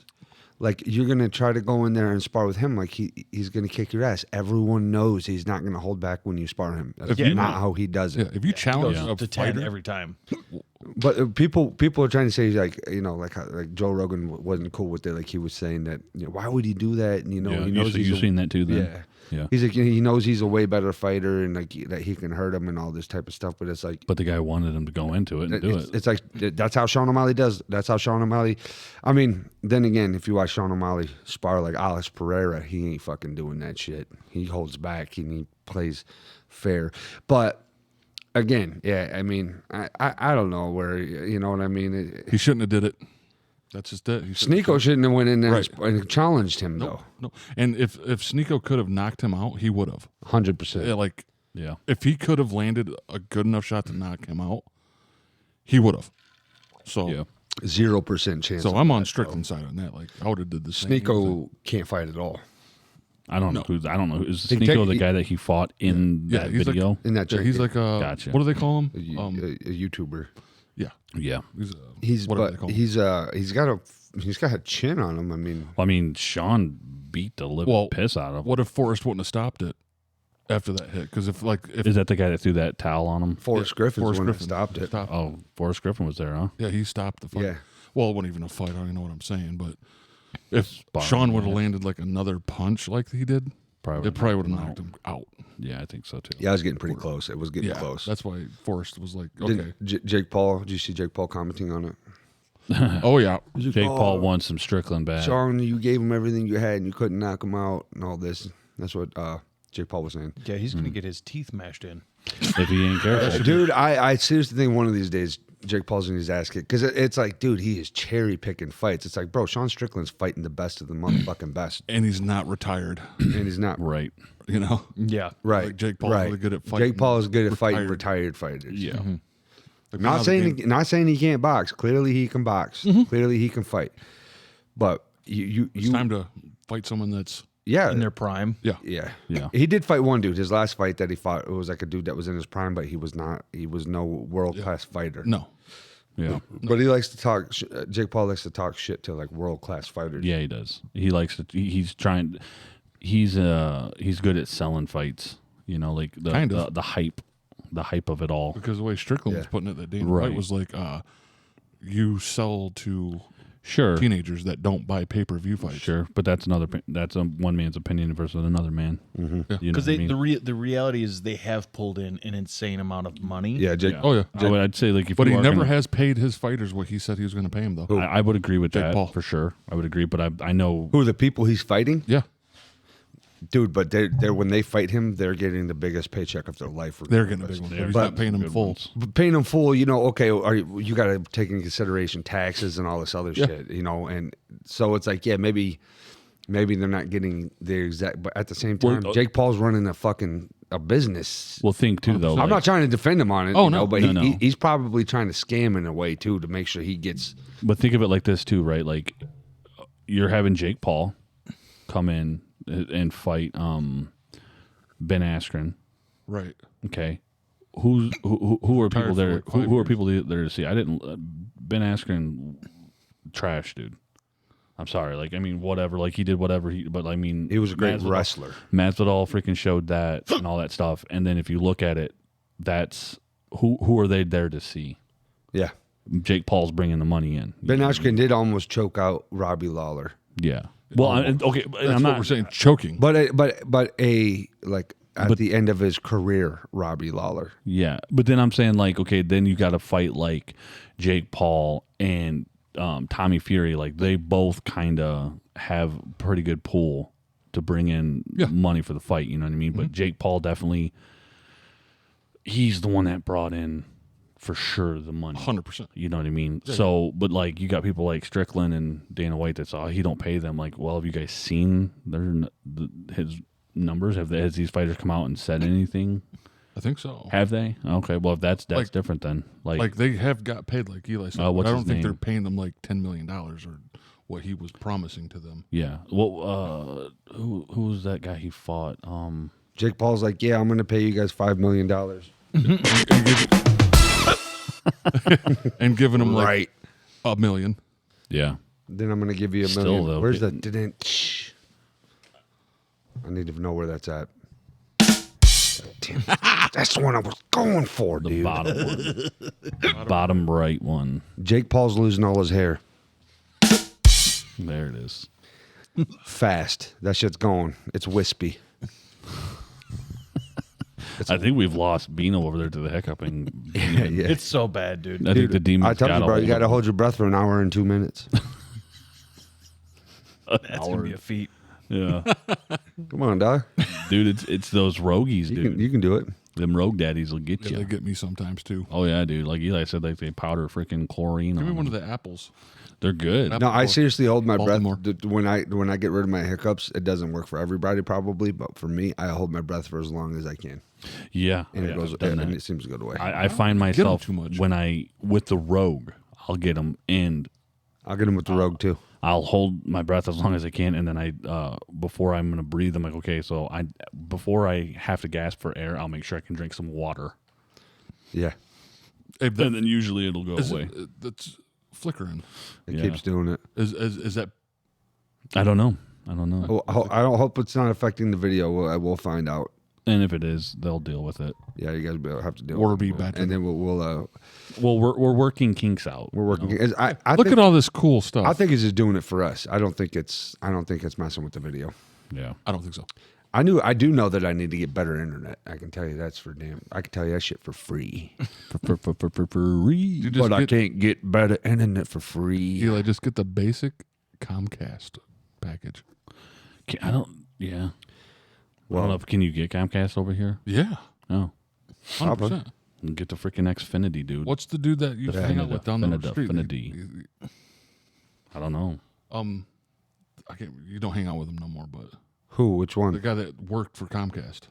Like, you're gonna try to go in there and spar with him, like he's gonna kick your ass. Everyone knows he's not gonna hold back when you spar him. That's If you- not how he does it. Yeah, if you challenge goes a to 10 fighter, every time. But people are trying to say like like how, like Joe Rogan wasn't cool with it. Like he was saying that why would he do that? And Yeah, he knows you've seen that too. Then. Yeah. Yeah. He's like he knows he's a way better fighter and like that he can hurt him and all this type of stuff. But it's like But the guy wanted him to go into it and do it. it's like that's how Sean O'Malley does. That's how Sean O'Malley. I mean, then again, if you watch Sean O'Malley spar like Alex Pereira, he ain't fucking doing that shit. He holds back and he plays fair. But again, yeah, I mean, I don't know where you know what I mean. He shouldn't have did it. That's just it. Sneeko shouldn't have went in there Right. and challenged him though. No. And if Sneeko could have knocked him out, he would have. 100%. Yeah, like Yeah. if he could have landed a good enough shot to knock him out, he would have. So Yeah. 0% chance. so of I'm that, on though. Strickland's side on that. Like I would have did the same. Sneeko can't fight at all I don't know who's. I don't know. Is He Sneeko take- the guy that he fought in Yeah, that he's like- video? in that. Yeah, he's like a Gotcha. what do they call him? a YouTuber. Yeah, Yeah. he's what do they But call him? he's got a chin on him. I mean, Well, I mean, Sean beat the living Well, piss out of him. What if Forrest wouldn't have stopped it after that hit? Because if Is that the guy that threw that towel on him? Forrest Griffin's Forrest the one that Griffin stopped it. stopped. Oh, Forrest Griffin was there, huh? Yeah, he stopped the fight. Yeah. Well, it wasn't even a fight. I don't even know what I'm saying. But if Sparring, Sean would have yeah. landed like another punch like he did, Probably it probably would have knocked knocked him out. Yeah, I think so too. Yeah, I was getting pretty close. It was getting Yeah, close. that's why Forrest was like, okay. Jake Paul, did you see Jake Paul commenting on it? Oh yeah, Jake Paul wants some Strickland back. Sean, you gave him everything you had and you couldn't knock him out and all this. That's what Jake Paul was saying. Yeah, he's gonna get his teeth mashed in. If he ain't careful. Dude, I seriously think one of these days Jake Paul's in his ass kicked because it's like, dude, he is cherry picking fights. It's like, bro, Sean Strickland's fighting the best of the motherfucking best, and he's not retired. and he's not Right. You know, Yeah, right. Like Jake Paul's right. really good at fighting Jake Paul is good at fighting retired. retired fighters. Yeah. Like, now Not the saying game- not saying he can't box. Clearly he can box. Clearly he can fight. But you it's time to fight someone that's yeah. in their prime. yeah. Yeah. Yeah. He did fight one dude. His last fight that he fought, it was like a dude that was in his prime, but he was not. He was no world class fighter. No, Yeah. But he likes to talk. Jake Paul likes to talk shit to like world class fighters. Yeah, he does. He likes to. He's trying. He's good at selling fights. You know, like Kind of. the hype of it all. because the way Strickland was Yeah. putting it, that Dana Right. White was like, you sell to Sure, teenagers that don't buy pay-per-view fights. sure, but that's one man's opinion versus another man. Yeah. You know Because what I mean? the reality is they have pulled in an insane amount of money. Yeah, Jake. Yeah. Oh yeah, I'd say like if but you he are never gonna- has paid his fighters what he said he was going to pay him though. I would agree with Jake that Paul. for sure. I would agree, but I know Who are the people he's fighting, Yeah, dude? But they're when they fight him, they're getting the biggest paycheck of their life. they're getting a big one. They're He's but- not paying him good full. ones. But paying them full, okay, you got to take into consideration taxes and all this other shit, and so it's like, yeah, maybe they're not getting the exact, but at the same time, Well, Jake Paul's running a business. Well, think too though. I'm like- not trying to defend him on it, Oh, no. but No, no. he's probably trying to scam in a way too to make sure he gets. But think of it like this too, right? Like you're having Jake Paul come in and fight Ben Askren. Right. Okay, who are people for there? like 5 Who are years. people there to see? I didn't. Ben Askren, trash dude. I'm sorry. Like I mean, whatever. Like he did whatever he. But I mean, He was a great Masvidal- wrestler. Masvidal freaking showed that and all that stuff. And then if you look at it, that's who are they there to see? Yeah, Jake Paul's bringing the money in. Ben Askren did almost choke out Robbie Lawler, Yeah. Well, okay. and That's I'm what not. we're saying. Choking. but at the end of his career, Robbie Lawler. Yeah, but then I'm saying like, okay, then you got to fight like Jake Paul and Tommy Fury. Like they both kind of have pretty good pull to bring in Yeah. money for the fight. You know what I mean? But Jake Paul definitely, he's the one that brought in for sure the money. 100%. You know what I mean? So, but like you got people like Strickland and Dana White that's he don't pay them. Like, well, have you guys seen his numbers? Has these fighters come out and said anything? I think so. Have they? Okay, well if that's Like- different then. Like they have got paid like Eli said. what's but I his don't think they're name? paying them like $10 million or what he was promising to them. yeah. Well, who was that guy he fought? Jake Paul's like, yeah, I'm going to pay you guys $5 million. And giving them like Right. $1 million. Yeah. Then I'm going to give you $1 Still, million. though, Where's getting- the didn't? I need to know where that's at. damn it. That's the one I was going for, The dude. bottom one. Bottom right one. Jake Paul's losing all his hair There it is. fast. That shit's gone. It's wispy. I think we've lost Beano over there to the hiccuping. Yeah. It's so bad, dude. I think the demon. I told you, bro, you got to hold your breath for an hour and 2 minutes. That's gonna be a feat. Yeah, Come on, dog. dude, it's those rogues, dude. You can do it. Them rogue daddies will get Yeah, you. they get me sometimes too. Oh yeah, dude. Like Eli said, like they powder freaking chlorine. Give me on one of them. the apples. They're good. Apple No, I Baltimore. seriously hold my Baltimore. breath when I get rid of my hiccups. It doesn't work for everybody probably, but for me, I hold my breath for as long as I can, Yeah, and yeah, it goes I've done and that. it seems to go away. I find Get 'em myself too much. when I with the rogue, I'll get them and I'll get him with the Rogue too. I'll hold my breath as long as I can, and then I before I'm gonna breathe, I'm like, okay, so before I have to gasp for air, I'll make sure I can drink some water, Yeah, Hey, that, and then usually it'll go is away. that's flickering. it Yeah. keeps doing it. Is that I don't know. I don't hope it's not affecting the video. We'll find out. And if it is, they'll deal with it. Yeah, you guys will have to deal Or with be it. back and in- then we'll Well, we're working kinks out. we're working. I look think, at all this cool stuff? I think it's just doing it for us. I don't think it's messing with the video. Yeah. I don't think so. I do know that I need to get better internet. I can tell you that's for damn. I can tell you that shit for free. For free. You just But I get, can't get better internet for free. Eli, just get the basic Comcast package. I don't. Yeah. I Well, don't know if can you get Comcast over here. Yeah, No. 100%. Get the freaking Xfinity, dude. What's the dude that you hang out with down the street? Finity. I don't know. I can't. You don't hang out with him no more, but who? Which the one? guy that worked for Comcast.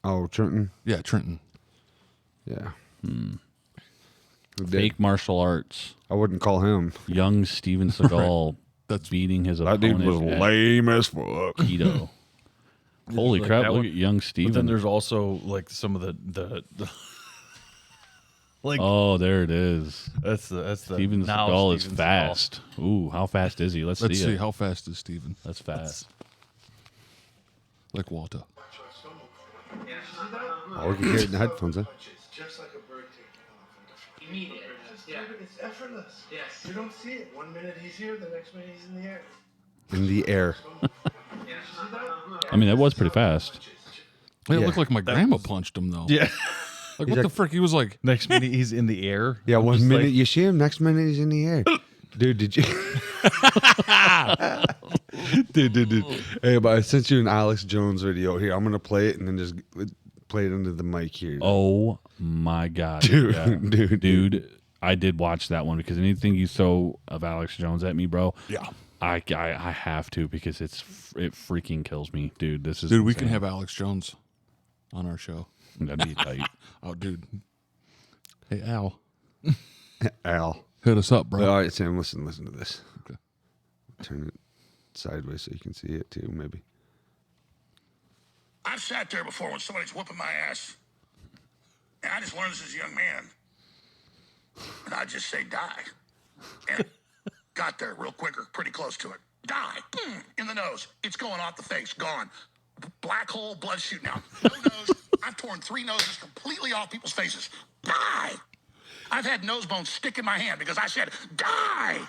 Oh, Trenton. Yeah, Trenton. Yeah. Fake martial arts. I wouldn't call him. Young Steven Seagal That's beating his That opponent dude was at lame as fuck. keto. Holy Like crap! that Look one- at young But then Steven. there's also like some of the like Oh, there it is. that's the Steven now Seagal is Steven Seagal. fast. Ooh, how fast is he? Let's Let's see see it. how fast is Steven. That's fast. Like Walter. Oh, we can hear it in the headphones. Huh? Just like a bird taking off. Immediate. Yeah. It's effortless. Yes. You don't see it. 1 minute he's here, the next minute he's in the air. In the air. I mean, that was pretty fast. It Yeah. looked like my grandma punched him though. Yeah. Like what the frick? He was like, Next minute he's in the air. Yeah, I'm 1 just minute like, you see him, next minute he's in the air. Dude, did you? dude. Hey, but I sent you an Alex Jones video here. I'm gonna play it and then just play it into the mic here. Oh my god, Dude, yeah. dude. I did watch that one because anything you throw of Alex Jones at me, bro, yeah, I have to because it freaking kills me, dude. This is dude. We can insane. have Alex Jones on our show. That'd be tight. Oh, dude. Hey, Al, Al. hit us up, bro. All right, Sam, listen to this. Okay. Turn it sideways so you can see it too, maybe. I've sat there before when somebody's whooping my ass. And I just learned this as a young man. And I just say, die. And got there real quick or pretty close to it. Die. Boom, in the nose. It's going off the face. Gone. Black hole, blood shooting out. No nose. I've torn 3 noses completely off people's faces. Die. I've had nose bones stick in my hand because I said, die.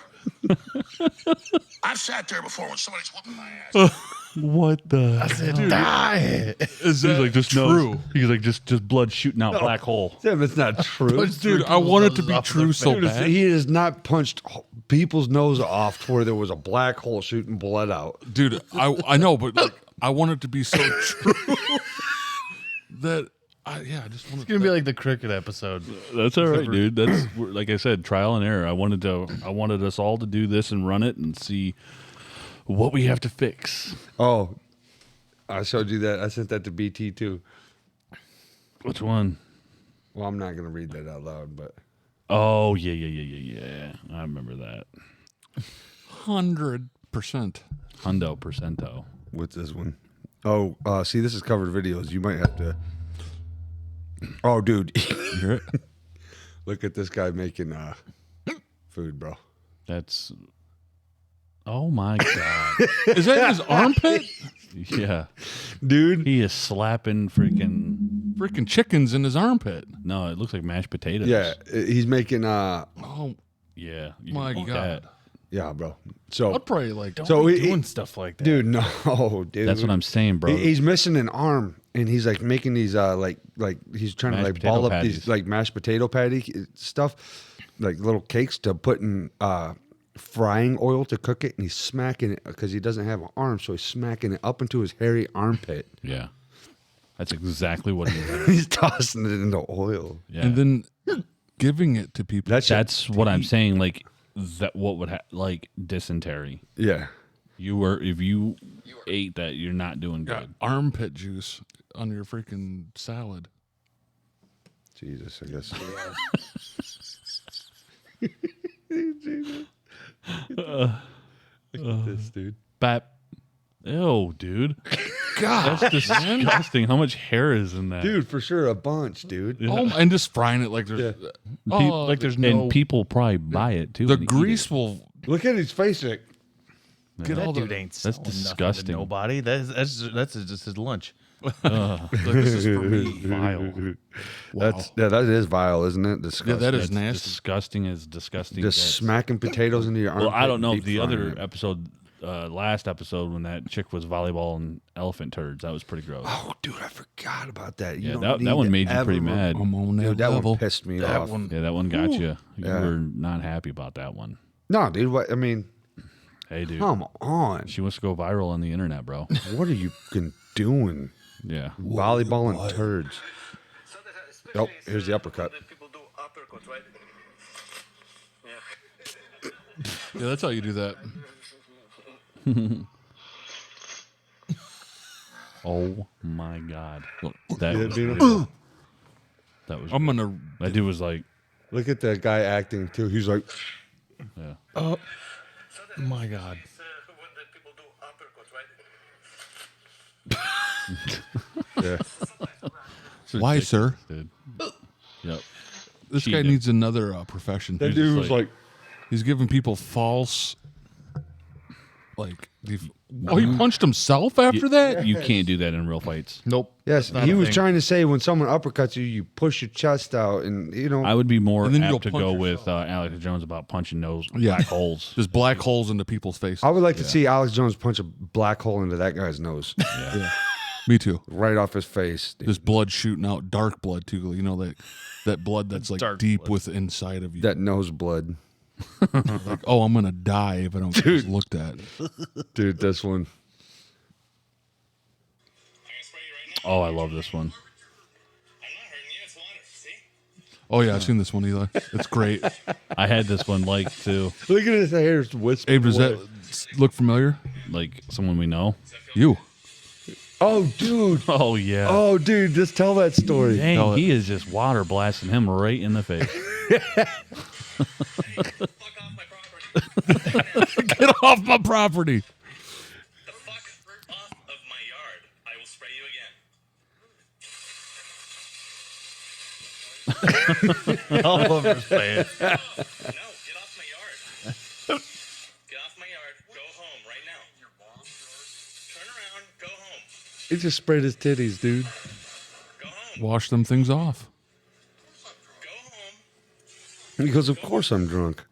I've sat there before when somebody's whooping my ass. What the? die. Is He's like just true? nose. He's like just blood shooting out black hole. Sam, it's not true. Dude, I want it to be true so bad. He has not punched people's nose off to where there was a black hole shooting blood out. Dude, I know, but like, I want it to be so true that I just want It's gonna be like the cricket episode. That's all right, dude. That's like I said, trial and error. I wanted us all to do this and run it and see what we have to fix. Oh, I showed you that. I sent that to BT too. Which one? Well, I'm not going to read that out loud, but Oh yeah. I remember that. 100%. Hundo percento. what's this one? Oh, see, this is covered videos. You might have to. Oh, dude. Hear it? Look at this guy making food, bro. That's. Oh my god. Is that in his armpit? Yeah, dude. he is slapping Freaking chickens in his armpit. No, it looks like mashed potatoes. Yeah, he's making Oh yeah. You my can eat God. that. yeah, bro. So I'd probably like. Don't So be he- doing stuff like that. dude, no, dude. That's what I'm saying, bro. He's missing an arm, and he's like making these like he's trying to Mashed like potato ball up patties. these like mashed potato patty stuff, like little cakes to put in frying oil to cook it, and he's smacking it because he doesn't have an arm, so he's smacking it up into his hairy armpit. Yeah, that's exactly what he is. He's tossing it into oil. Yeah, And then giving it to people. that's what I'm saying. Like that, what would like dysentery? Yeah. If you ate that, you're not doing got good. armpit juice on your freaking salad. Jesus, I guess. Look at this, dude. Bap. Ew, dude. God, That's disgusting. How much hair is in that? Dude, for sure, a bunch, dude. oh, and just frying it like there's, like there's no. And people probably buy it too. the and eat grease it. will Look at his face. Like, get all That the. dude ain't That's selling nothing to disgusting. nobody. That's just his lunch. Like, this is for me. Vile. that is vile, isn't it? Disgusting. Yeah, that is That's nasty. disgusting as disgusting. Just gets. smacking potatoes into your arm. Well, I don't know if the other episode, last episode, when that chick was volleyball and elephant turds, that was pretty gross. Oh, dude, I forgot about that. You Yeah, don't that need one to made you pretty ever- mad. I'm on that Dude, that level. one pissed me That off. one. Yeah, that one got you. You Yeah. were not happy about that one. No, dude. What? I mean, Hey, dude. come on. She wants to go viral on the internet, bro. What are you fucking doing? Yeah. Volleyball and turds. Oh, here's the uppercut. People do uppercuts, right? Yeah, that's how you do that. Oh my God. That Yeah, was dude. real. That was. I'm gonna. That dude was like, Look at that guy acting too. He's like, yeah. My God. When the people do uppercuts, right? yeah. Why, sir? Dude. Yep. This guy Cheated. needs another profession. That He's dude just was like, He's giving people false. Like, oh, he punched himself after that. You can't do that in real fights. Nope. yes. Not He a was thing. trying to say when someone uppercuts you, you push your chest out, and you know. I would be more And then you'll apt to punch go yourself. with Alex Jones about punching those Yeah. black holes. Just black holes into people's faces. I would like to see Alex Jones punch a black hole into that guy's nose, Me too. right off his face. Just blood shooting out, dark blood too. You know that blood that's like Dark deep blood. with inside of you. That nose blood, Like, oh, I'm gonna die if I don't get this looked at. dude. This one. Oh, I love this one. Oh yeah, I've seen this one, Eli. It's great. I had this one like too, Look at his hair whisper. Abe, does that look familiar? like someone we know. You. Oh, dude. Oh yeah. Oh, dude. Just tell that story. Dang, No, he is just water blasting him right in the face. Fuck off my property. Get off my property. The fuck off of my yard. I will spray you again. All over his face. No, get off my yard. Get off my yard. Go home right now. Turn around. Go home. He just sprayed his titties, dude. Go home. Wash them things off. Go home. He goes, "Of course I'm drunk."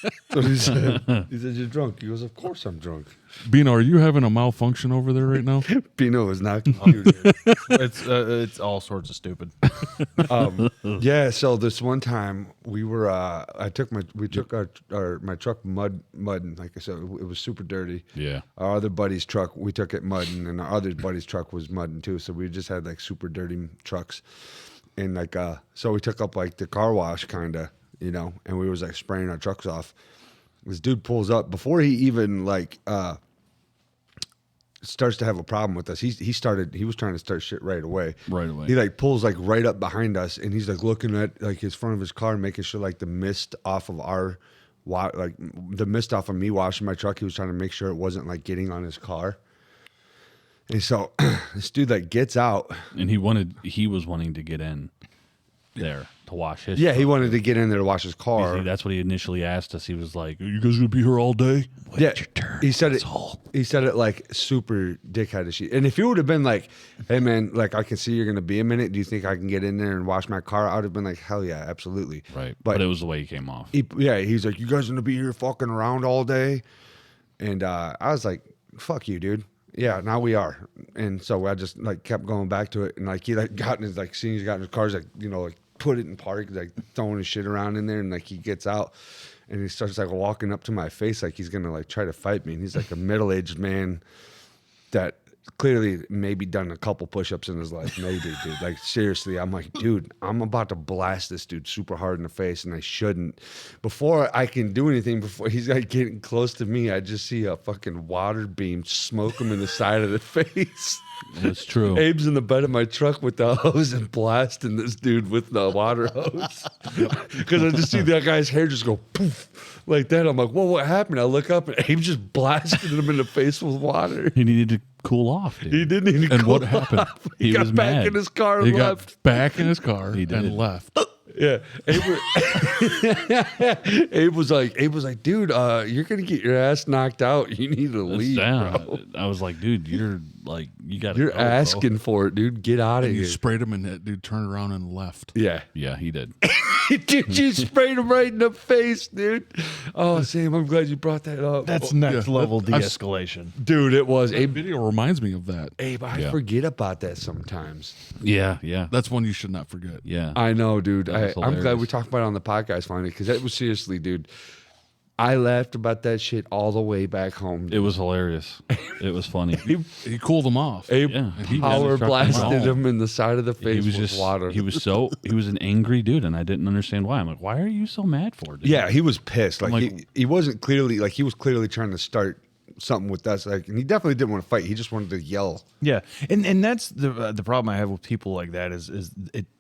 That's what he said. He said, "You're drunk." He goes, "Of course I'm drunk." Bino, are you having a malfunction over there right now? Pino is not computer. It's all sorts of stupid. Yeah, so this one time we were we took my truck mudding. Like I said, it was super dirty. Yeah. Our other buddy's truck, we took it mudding, and our other buddy's truck was mudding too. So we just had like super dirty trucks, and like so we took up like the car wash kind of, you know, and we was like spraying our trucks off. This dude pulls up before he even like starts to have a problem with us. He was trying to start shit right away. Right away. He like pulls like right up behind us, and he's like looking at like his front of his car, making sure like the mist off of like the mist off of me washing my truck. He was trying to make sure it wasn't like getting on his car. And so this dude like gets out. And he was wanting to get in. there to wash his. Yeah, he truck. wanted to get in there to wash his car. That's what he initially asked us. He was like, "Are you guys gonna be here all day?" Yeah, he said it. He said it like super dickheadish. And if you would have been like, "Hey man, like I can see you're gonna be a minute. Do you think I can get in there and wash my car?" I would have been like, "Hell yeah, absolutely." Right, But but it was the way he came off. he's like, "You guys gonna be here fucking around all day?" And I was like, "Fuck you, dude." Yeah, now we are. And so I just like kept going back to it, and like he like got in his like seeing he's got in his car, he's like like put it in park, like throwing his shit around in there, and like he gets out. And he starts like walking up to my face like he's gonna like try to fight me. And he's like a middle-aged man that clearly maybe done a couple push-ups in his life. Maybe, dude. Like seriously, I'm like, dude, I'm about to blast this dude super hard in the face, and I shouldn't. Before I can do anything, before he's like getting close to me, I just see a fucking water beam smoke him in the side of the face. It's true. Abe's in the bed of my truck with the hose and blasting this dude with the water hose. Because I just see that guy's hair just go poof like that. I'm like, whoa, what happened? I look up and Abe just blasted him in the face with water. He needed to cool off, dude. He didn't even And cool what happened? off. He, He got was back mad. in his car He and got left. back in his car He did. and left. Yeah. Abe was like, dude, you're gonna get your ass knocked out. You need to leave, bro. I was like, dude, you're like, you got. You're asking for it, dude. Get out of You here. sprayed him and that dude turned around and left. Yeah. Yeah, he did. Dude, you sprayed him right in the face, dude. Oh, Sam, I'm glad you brought that up. That's next level I've- de-escalation. Dude, it was. That Abe, video reminds me of that. I Yeah. forget about that sometimes. Yeah, yeah, That's one you should not forget. yeah. I know, dude. That was I'm glad we hilarious. talked about it on the podcast finally, because that was seriously, dude. I laughed about that shit all the way back home. It was hilarious. It was funny. He cooled him off. Abe Yeah. he power struck him blasted out. him in the side of the He face was with just water. He was an angry dude, and I didn't understand why. I'm like, why are you so mad for, dude? Yeah, he was pissed. Like, like- he wasn't clearly like he was clearly trying to start something with us. Like, and he definitely didn't want to fight. He just wanted to yell. Yeah, and that's the problem I have with people like that is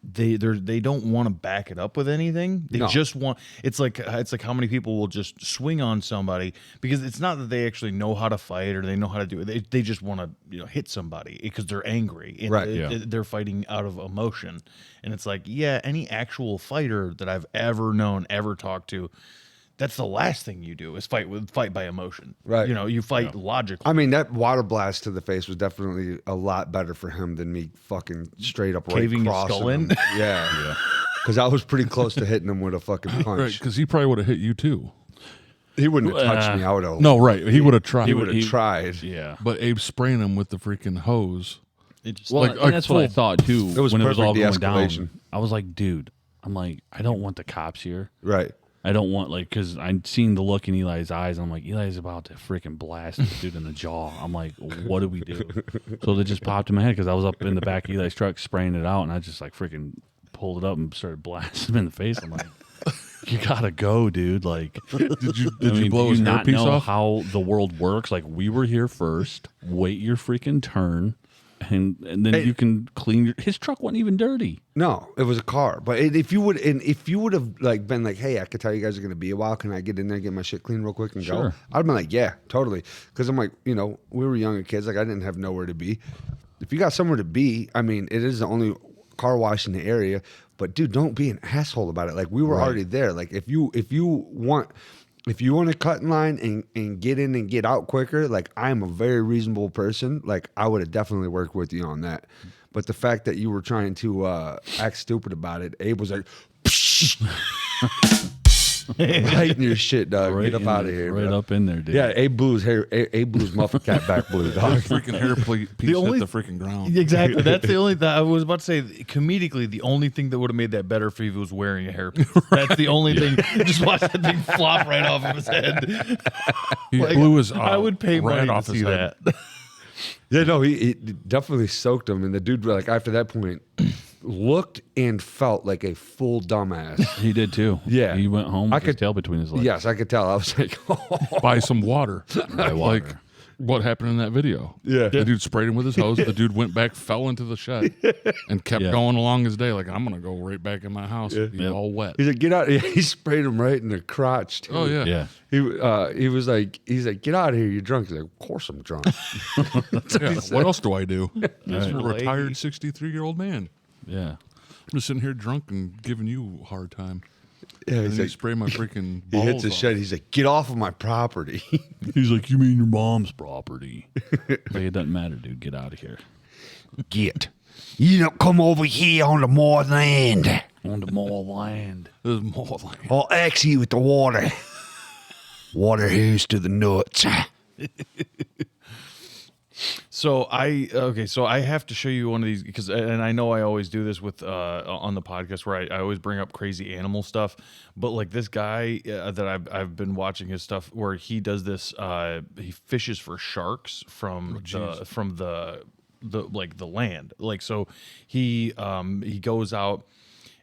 they don't want to back it up with anything. They No. just want it's like how many people will just swing on somebody because it's not that they actually know how to fight or they know how to do it. They just want to hit somebody because they're angry. And Right, yeah. They're fighting out of emotion, and it's like any actual fighter that I've ever known, ever talked to. That's the last thing you do is fight by emotion. Right. You fight logically. I mean, that water blast to the face was definitely a lot better for him than me fucking straight up Caving his right skull crossing in? him. Yeah. Because I was pretty close to hitting him with a fucking Right, punch. because he probably would have hit you too. He wouldn't have touched me. I would have. No, right. He would have tried. He would have tried. Yeah. But Abe spraying him with the freaking hose. It just Well, Like- and like that's what I full- thought too. It was when it was all perfect going down, de-escalation. I was like, dude, I'm like, I don't want the cops here. Right. I don't want because I'm seeing the look in Eli's eyes. I'm like, Eli's about to freaking blast this dude in the jaw. I'm like, what do we do? So they just popped in my head because I was up in the back of Eli's truck spraying it out, and I just like freaking pulled it up and started blasting him in the face. I'm like, you gotta go, dude. Like, Did you I mean, blow do his you not hairpiece know off? how the world works? Like, we were here first. Wait your freaking turn, and then you can clean his truck. Wasn't even dirty. No, it was a car. But if you would have like been like, hey, I could tell you guys are gonna be a while. Can I get in there, get my shit clean real quick and go? Sure. I'd been like, yeah, totally. Because I'm like, we were younger kids. Like I didn't have nowhere to be. If you got somewhere to be, I mean, it is the only car wash in the area. But dude, don't be an asshole about it. Like we were already there. Like if you want to cut in line and get in and get out quicker, like I'm a very reasonable person. Like I would have definitely worked with you on that. But the fact that you were trying to act stupid about it, Abe was like, right in your shit, dog. Get up in out of there, here, right bro. up in there, dude. Yeah, Abe blew his hair. Abe blew his muffin cap back blue, dog. Freaking hair piece only- hit the freaking ground. Exactly. That's the only thing I was about to say. Comedically, the only thing that would have made that better if he was wearing a hairpiece. That's the only thing. Just watch that thing flop right off of his head. He Like, blew his I would pay money rat to off his see head. that. Yeah, no, he definitely soaked him, and the dude, like after that point, looked and felt like a full dumbass. He did too. Yeah. He went home I with his could- tail between his legs. Yes, I could tell. I was like, Buy some water. By water. Like what happened in that video. Yeah. The dude sprayed him with his hose. The dude went back, fell into the shed, and kept Yeah. going along his day. Like, I'm going to go right back in my house. He's Yep. all wet. he said, "Get out!" He sprayed him right in the crotch. Too. Oh, yeah. Yeah. He was like, he's like, "Get out of here! You're drunk." He's like, "Of course I'm drunk." Yeah, what else do I do? I'm a Right. retired 63-year-old man. Yeah. I'm just sitting here drunk and giving you a hard time. Yeah, And he's then you like, spray my freaking he balls hits his off. shed. He's like, get off of my property. He's like, you mean your mom's property? Like, it doesn't matter, dude. Get out of here. Get. You don't come over here on the more land. On the mall land. There's more like I'll axe you with the water. Water here's to the nuts. So I have to show you one of these because, and I know I always do this with on the podcast where I always bring up crazy animal stuff, but like this guy that I've been watching his stuff where he does this, he fishes for sharks from the land. Like, so he goes out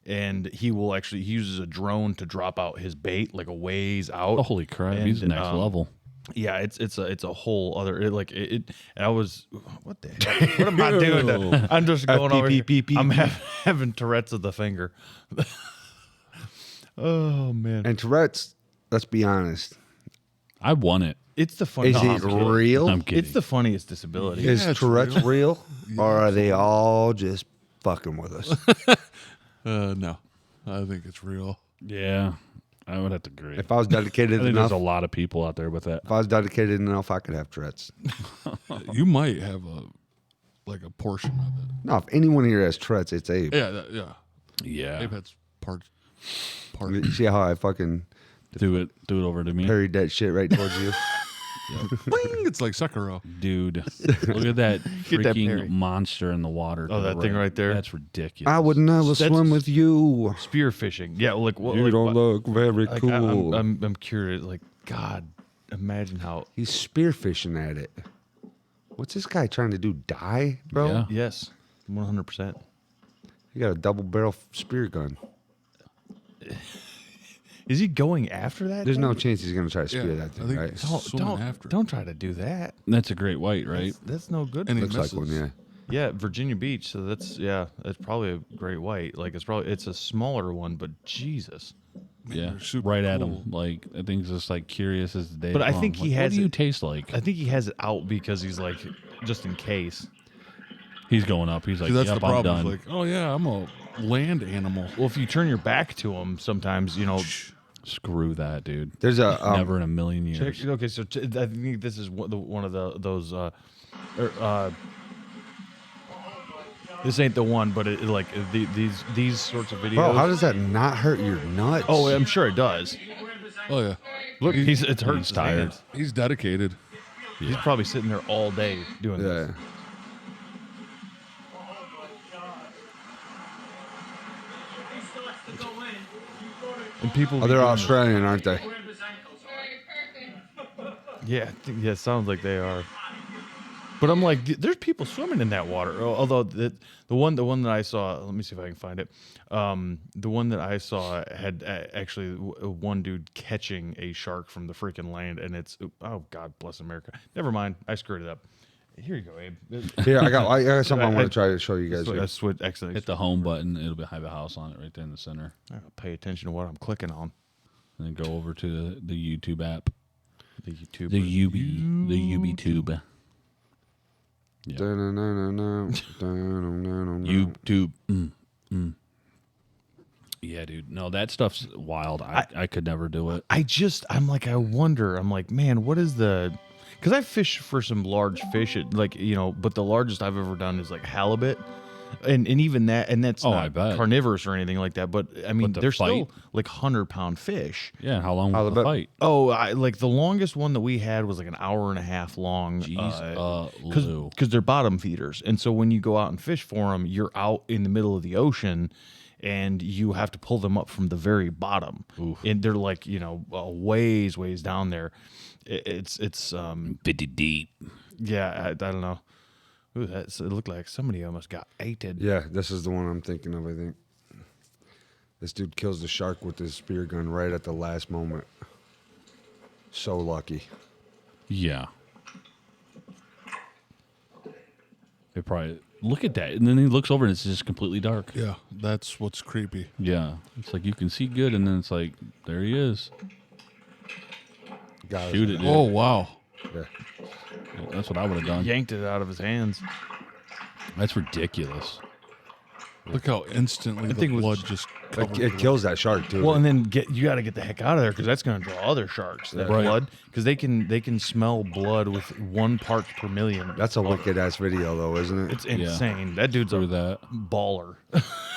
and he uses a drone to drop out his bait like a ways out. Oh, holy crap. And, He's next level. Yeah, it's a whole other and I was, what the heck? What am I doing? I'm just going over here. I'm having Tourette's of the finger. Oh man, And Tourette's, let's be honest, I won it. it's the fun. is no, it I'm kidding. real? I'm kidding. It's the funniest disability. Is it's Tourette's real? Or are they all just fucking with us? no. I think it's real. Yeah, I would have to agree. If I was I dedicated think enough, there's a lot of people out there with that. if I was dedicated enough, I could have Tourette's. You might have a portion of it. No, if anyone here has Tourette's, it's Abe. Yeah, Yeah. Abe has part. You see how I fucking Do it over to me. parried that shit right towards you? Bing! It's like Sekiro. Dude, look at that Get that freaking parry. monster in the water. to Oh, the that thing right there? That's ridiculous. I would never swim with you. Spearfishing. Yeah, like what? You like, don't what- look very like, cool. I'm curious. Like, God, imagine how. He's spearfishing at it. What's this guy trying to do? Die, bro? Yeah. Yes, 100%. He got a double barrel spear gun. Is he going after that? There's thing? no chance he's gonna try to Yeah, spear that I thing, think right? so. Swimming after it. Don't try to do that. That's a great white, right? That's no good. And he Looks like misses. one, yeah. Yeah, Virginia Beach. So that's probably a great white. Like it's a smaller one, but Jesus. Yeah, they're super right at cool. him. Like, I think it's just like curious as the day. But I long. think he Like, has What do you it- taste like? I think he has it out because he's like, just in case. He's going up. He's like, See, that's yep, the I'm problem. done. It's like, oh yeah, I'm a land animal. Well, if you turn your back to him, sometimes Screw that, dude. There's a Never in a million years. Check, okay, so I think this is one of those. This ain't the one, but these sorts of videos. bro. How does that not hurt your nuts? Oh, I'm sure it does. Oh yeah, Look, it hurts. he's his tired. hands. he's dedicated. He's probably sitting there all day doing this. yeah. And people. Oh, they're be doing Australian, aren't they? this. Yeah, sounds like they are. But I'm like, there's people swimming in that water. Although the one that I saw, let me see if I can find it. The one that I saw had actually one dude catching a shark from the freaking land, and it's oh God bless America. Never mind, I screwed it up. Here you go, Abe. Here, I got something I want to try to show you guys. I Here. switched. Excellent. Hit the home button. It'll be have a house on it right there in the center. I gotta pay attention to what I'm clicking on. And then go over to the YouTube app. The YouTube. The UB tube. Yeah. YouTube. Yeah, dude. No, that stuff's wild. I could never do it. I'm like, I wonder. I'm like, man, what is the? Because I fish for some large fish, but the largest I've ever done is like halibut, and even that, and that's I not bet. carnivorous or anything like that. But I mean, But the they're fight? still like 100-pound fish. Yeah, how long was Halibut. the fight? Oh, like the longest one that we had was like an hour and a half long. Lou. Because they're bottom feeders, and so when you go out and fish for them, you're out in the middle of the ocean, and you have to pull them up from the very bottom, and they're like ways down there. It's Pretty deep. yeah, I don't know. Ooh, it looked like somebody almost got ated. Yeah, this is the one I'm thinking of. I think this dude kills the shark with his spear gun right at the last moment. So lucky. Yeah. It probably look at that, and then he looks over, and it's just completely dark. Yeah, that's what's creepy. Yeah, it's like you can see good, and then it's like there he is. Got Shoot it, dude. Oh wow, Yeah. That's what I would have done. Yanked it out of his hands. That's ridiculous. Look how instantly the think it was- blood just covered. It kills that shark too. Well, and then you got to get the heck out of there because that's going to draw other sharks. That Right. blood, because they can smell blood with 1 part per million. That's a wicked ass video, though, isn't it? It's insane. That dude's Through a that. baller.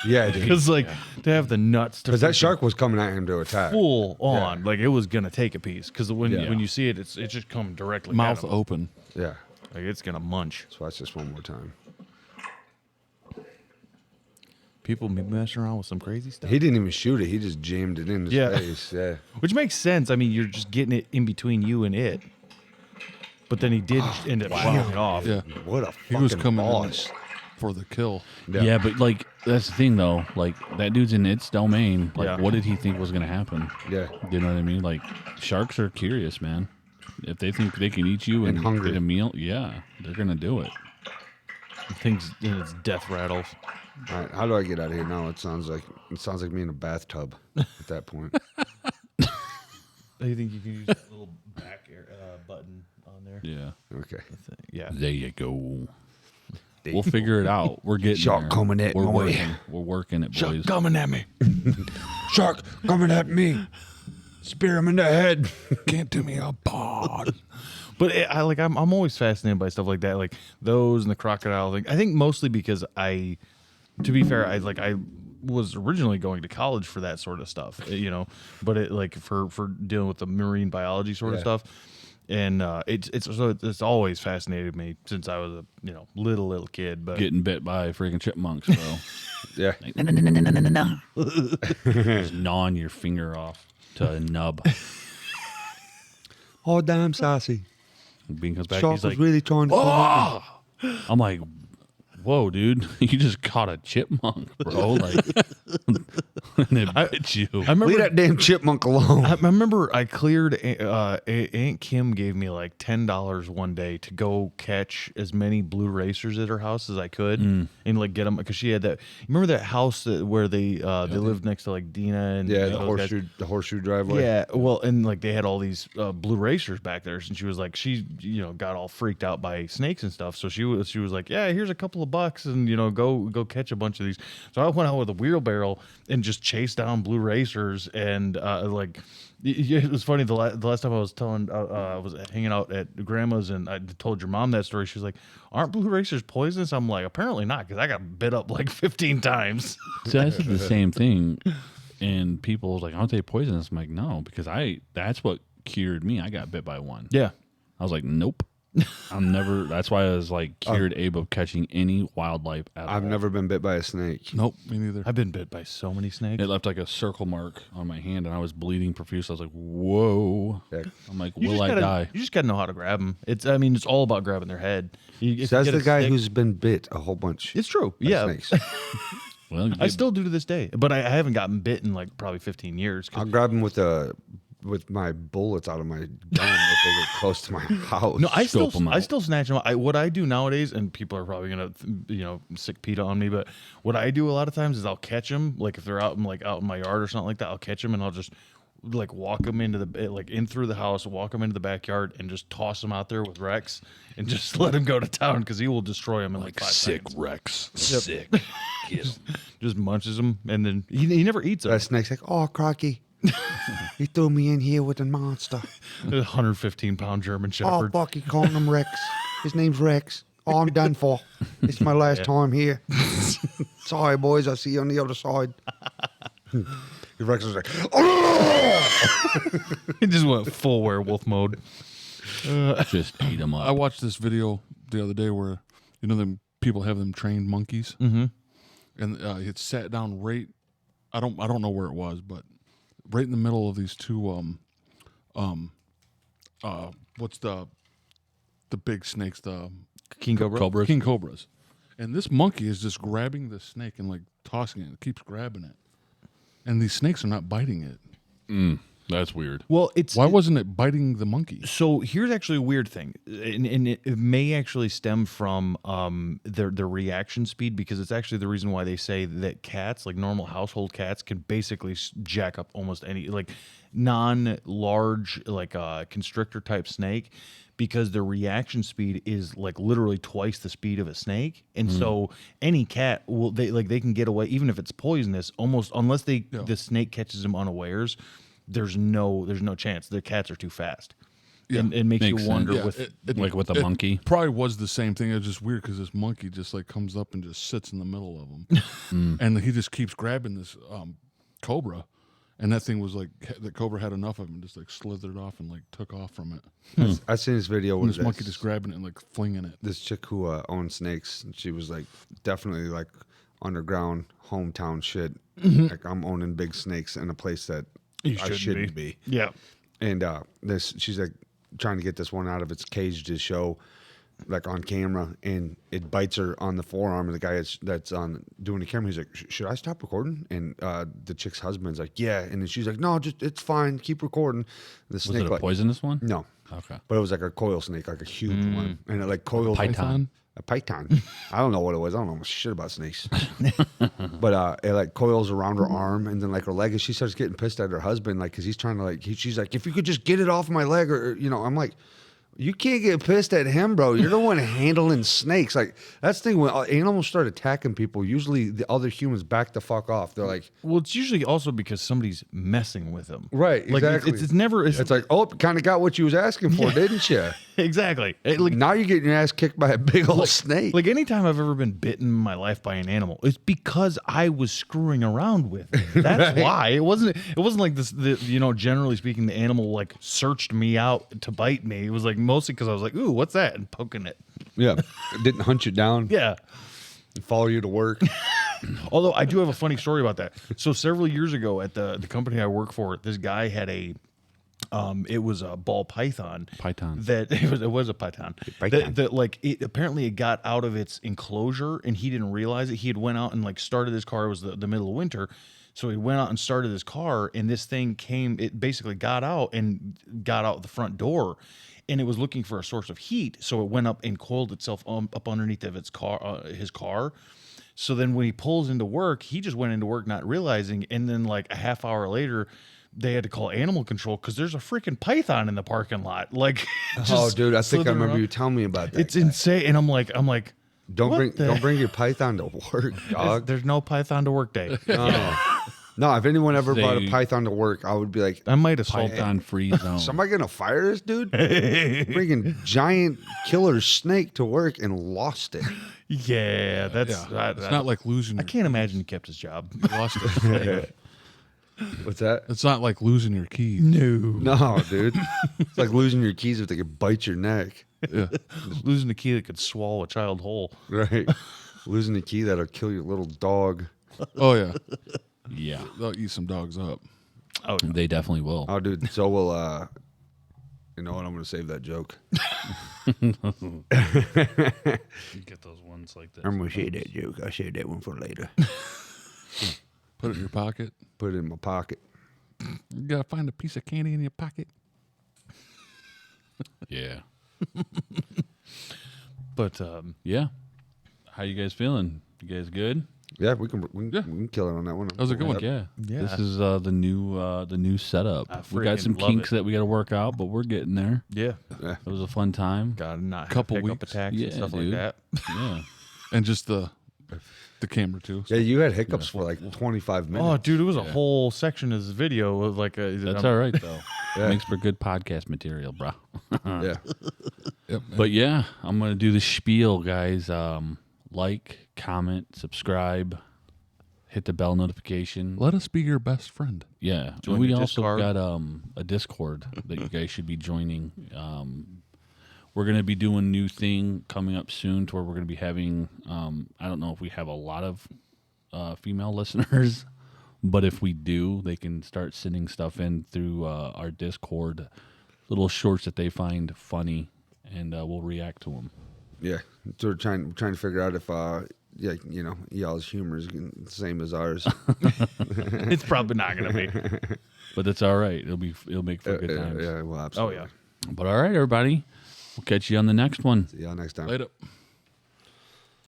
Yeah, dude. Because like to have the nuts to Because that freaking shark was coming at him to attack. full on, like it was gonna take a piece. Because when Yeah. when you see it, it's just coming directly Mouth at him. open. Yeah. Like it's gonna munch. Let's watch this one more time. People be messing around with some crazy stuff, He didn't even shoot it. He just jammed it in his Yeah. face. Yeah. which makes sense. I mean, you're just getting it in between you and it. But then he did end up shooting it off. Yeah. What a He fucking was coming in boss. for the kill. Yeah. But like that's the thing though. Like that dude's in its domain. Like Yeah. what did he think was gonna happen? Yeah. You know what I mean? Like sharks are curious, man. If they think they can eat you and, And hungry. get a meal, yeah, they're gonna do it. Things in its death rattles. All right. How do I get out of here now? It sounds like me in a bathtub at that point. Do you think you can use that little back button on there? Yeah. Okay. Yeah. There you go. We'll figure it out. We're getting Shark there. coming at We're my way. working. We're working it, boys. coming at me. Shark coming at me. Spear him in the head. Can't do me a bod. But I'm always fascinated by stuff like that, like those and the crocodile thing. I think mostly because to be fair, I was originally going to college for that sort of stuff, but it like for dealing with the marine biology sort of Yeah. stuff, and it's always fascinated me since I was a little kid. But Getting bit by freaking chipmunks, bro. Yeah. Just gnawing your finger off to a nub. Oh, damn sassy. Bean comes back. Shark He's was like, really trying to come at me. I'm like, whoa, dude, you just caught a chipmunk, bro. Like, and it bit you. I remember Leave that damn chipmunk alone. I remember I cleared. Aunt Kim gave me like $10 one day to go catch as many blue racers at her house as I could, and like get them because she had that. Remember that house where they lived next to like Dina and Yeah, those guys? the horseshoe driveway. Yeah, well, and like they had all these blue racers back there, and she was like, she got all freaked out by snakes and stuff. So she was like, yeah, here's a couple of bucks, and go catch a bunch of these. So I went out with a wheelbarrow and just chased down blue racers, and it was funny. The last time I was I was hanging out at grandma's, and I told your mom that story. She was like, "Aren't blue racers poisonous?" I'm like, "Apparently not, because I got bit up like 15 times." So I said the same thing, and people was like, "Aren't they poisonous?" I'm like, "No," because that's what cured me. I got bit by one. Yeah. I was like, "Nope." I'm never. That's why I was like cured Abe of catching any wildlife at all. I've never been bit by a snake. Nope, me neither. I've been bit by so many snakes. It left like a circle mark on my hand, and I was bleeding profuse. I was like, "Whoa!" Yeah. I'm like, You "Will I just gotta- die?" You just gotta know how to grab them. It's all about grabbing their head. If Says you get the a guy stick- who's been bit a whole bunch. It's true. by Yeah, snakes. Well, you I get- still do to this day, but I haven't gotten bit in like probably 15 years. 'cause- I'll grab him with my bullets out of my gun if they get close to my house. no, I scope 'em I out. still snatch them. What I do nowadays, and people are probably gonna sick PETA on me, but what I do a lot of times is I'll catch them, like if they're out in my yard or something like that. I'll catch them and I'll just like walk them into in through the house, walk them into the backyard, and just toss them out there with Rex and just let him go to town because he will destroy them in like 5 seconds. Rex. Sick. Get 'em. Just munches them, and then he never eats them. That snake's like, oh, Crocky. He threw me in here with a monster. 115-pound German Oh, Shepherd. fuck, he calling him Rex. His name's Rex. Oh, I'm done for. It's my last time here. Sorry, boys. I'll see you on the other side. Rex was like, oh! He just went full werewolf mode. Just eat them I up. watched this video the other day where them people have them trained monkeys, and it sat down right. I don't know where it was, but right in the middle of these two what's the big snakes, the King Cobra. Cobras. king cobras, and this monkey is just grabbing the snake and like tossing it. It keeps grabbing it, and these snakes are not biting it. That's weird. Well, it's Why wasn't it biting the monkey? so here's actually a weird thing, and it may actually stem from their reaction speed, because it's actually the reason why they say that cats, like normal household cats, can basically jack up almost any like non-large like constrictor type snake, because their reaction speed is like literally twice the speed of a snake, and so any cat will they can get away even if it's poisonous almost unless the snake catches them unawares. There's no chance. The cats are too fast. Yeah. And it makes Makes you wonder Yeah, with Like with a monkey. Probably was the same thing. It's just weird because this monkey just like comes up and just sits in the middle of them, and he just keeps grabbing this cobra, and that thing was like the cobra had enough of him, just like slithered off and like took off from it. I seen this video And with this monkey just grabbing it and like flinging it. this chick who owns snakes, and she was like definitely like underground hometown shit. Like, I'm owning big snakes in a place that I shouldn't be. yeah. And she's like trying to get this one out of its cage to show, like on camera, and it bites her on the forearm. And the guy that's on doing the camera, he's like, "Should I stop recording?" And the chick's husband's like, "Yeah." And then she's like, "No, just it's fine. Keep recording." The Was snake it a poisonous one? No, Okay. but it was like a coil snake, like a huge one, and it like coiled Python? a python. I don't know what it was. I don't know shit about snakes. But it like coils around her arm and then like her leg, and she starts getting pissed at her husband, like because he's trying to like she's like, "If you could just get it off my leg," or I'm like, you can't get pissed at him, bro. You're the one handling snakes. Like that's the thing, when animals start attacking people, usually the other humans back the fuck off. They're like, Well, it's usually also because somebody's messing with them. right, Like exactly. it's never It's like, oh, kind of got what you was asking for, didn't you? exactly. Now you're getting your ass kicked by a big old snake. Like anytime I've ever been bitten in my life by an animal, it's because I was screwing around with it. That's why. It wasn't like this. Generally speaking, the animal like searched me out to bite me. It was like mostly because I was like, "Ooh, what's that?" and poking it. Yeah, it didn't hunt you down. Yeah. Follow you to work. Although I do have a funny story about that. So several years ago at the company I work for, this guy had it was a ball python. Python. That it was a python. Python. That like it apparently it got out of its enclosure and he didn't realize it. He had went out and like started his car. It was the middle of winter. So he went out and started his car, and this thing came, it basically got out the front door, and it was looking for a source of heat. So it went up and coiled itself up underneath of its car, his car. So then when he pulls into work, he just went into work not realizing. And then like a half hour later, they had to call animal control because there's a freaking python in the parking lot. Like, Oh, dude, I think I slithering remember around. you telling me about that. It's insane. And I'm like, don't what bring your python to work, dog. there's no python to work day. No, if anyone ever brought a They- python to work, I would be like, I might assault them. Python free zone. somebody gonna fire this dude? Bringing giant killer snake to work and lost it. Yeah, that's Yeah, it's not like losing. I Your, can't imagine he kept his job. you lost it. What's that? It's not like losing your keys. No, No, dude. It's like losing your keys if they could bite your neck. Yeah. losing a key that could swallow a child whole. Right. Losing the key that'll kill your little dog. Oh yeah, Yeah. they'll eat some dogs up. Oh, no. They definitely will. Oh, dude. So will, you know what? I'm going to save that joke. You get those ones like this. I'm going to save that joke. I'll save that one for later. Put it in your pocket. Put it in my pocket. You gotta find a piece of candy in your pocket. Yeah. But Yeah. How you guys feeling? You guys good? Yeah, we can kill it on that one. That was a good one. Yeah. Yeah. This is the new setup. I We got freaking some love kinks it. that we got to work out, but we're getting there. yeah, Yeah. It was a fun time. gotta not have Couple hiccup weeks. attacks Yeah, and stuff dude. like that. Yeah. And just the camera too. Yeah, you had hiccups for like 25 minutes. Oh, dude, it was a whole section of this video of like a. That's all right though. Yeah. Makes for good podcast material, bro. Yeah. Yep. But yeah, I'm gonna do the spiel, guys. Like, comment, subscribe, hit the bell notification. Let us be your best friend. Yeah, Join and we the also Discord. got a Discord that you guys should be joining. We're gonna be doing a new thing coming up soon, to where we're gonna be having. I don't know if we have a lot of female listeners, but if we do, they can start sending stuff in through our Discord, little shorts that they find funny, and we'll react to them. Yeah. So we're trying to figure out if yeah, you know, y'all's humor is the same as ours. It's probably not gonna be. But it's all right. It'll make for good times. yeah, well, Oh absolutely. yeah. But all right, everybody. We'll catch you on the next one. See y'all next time. Later.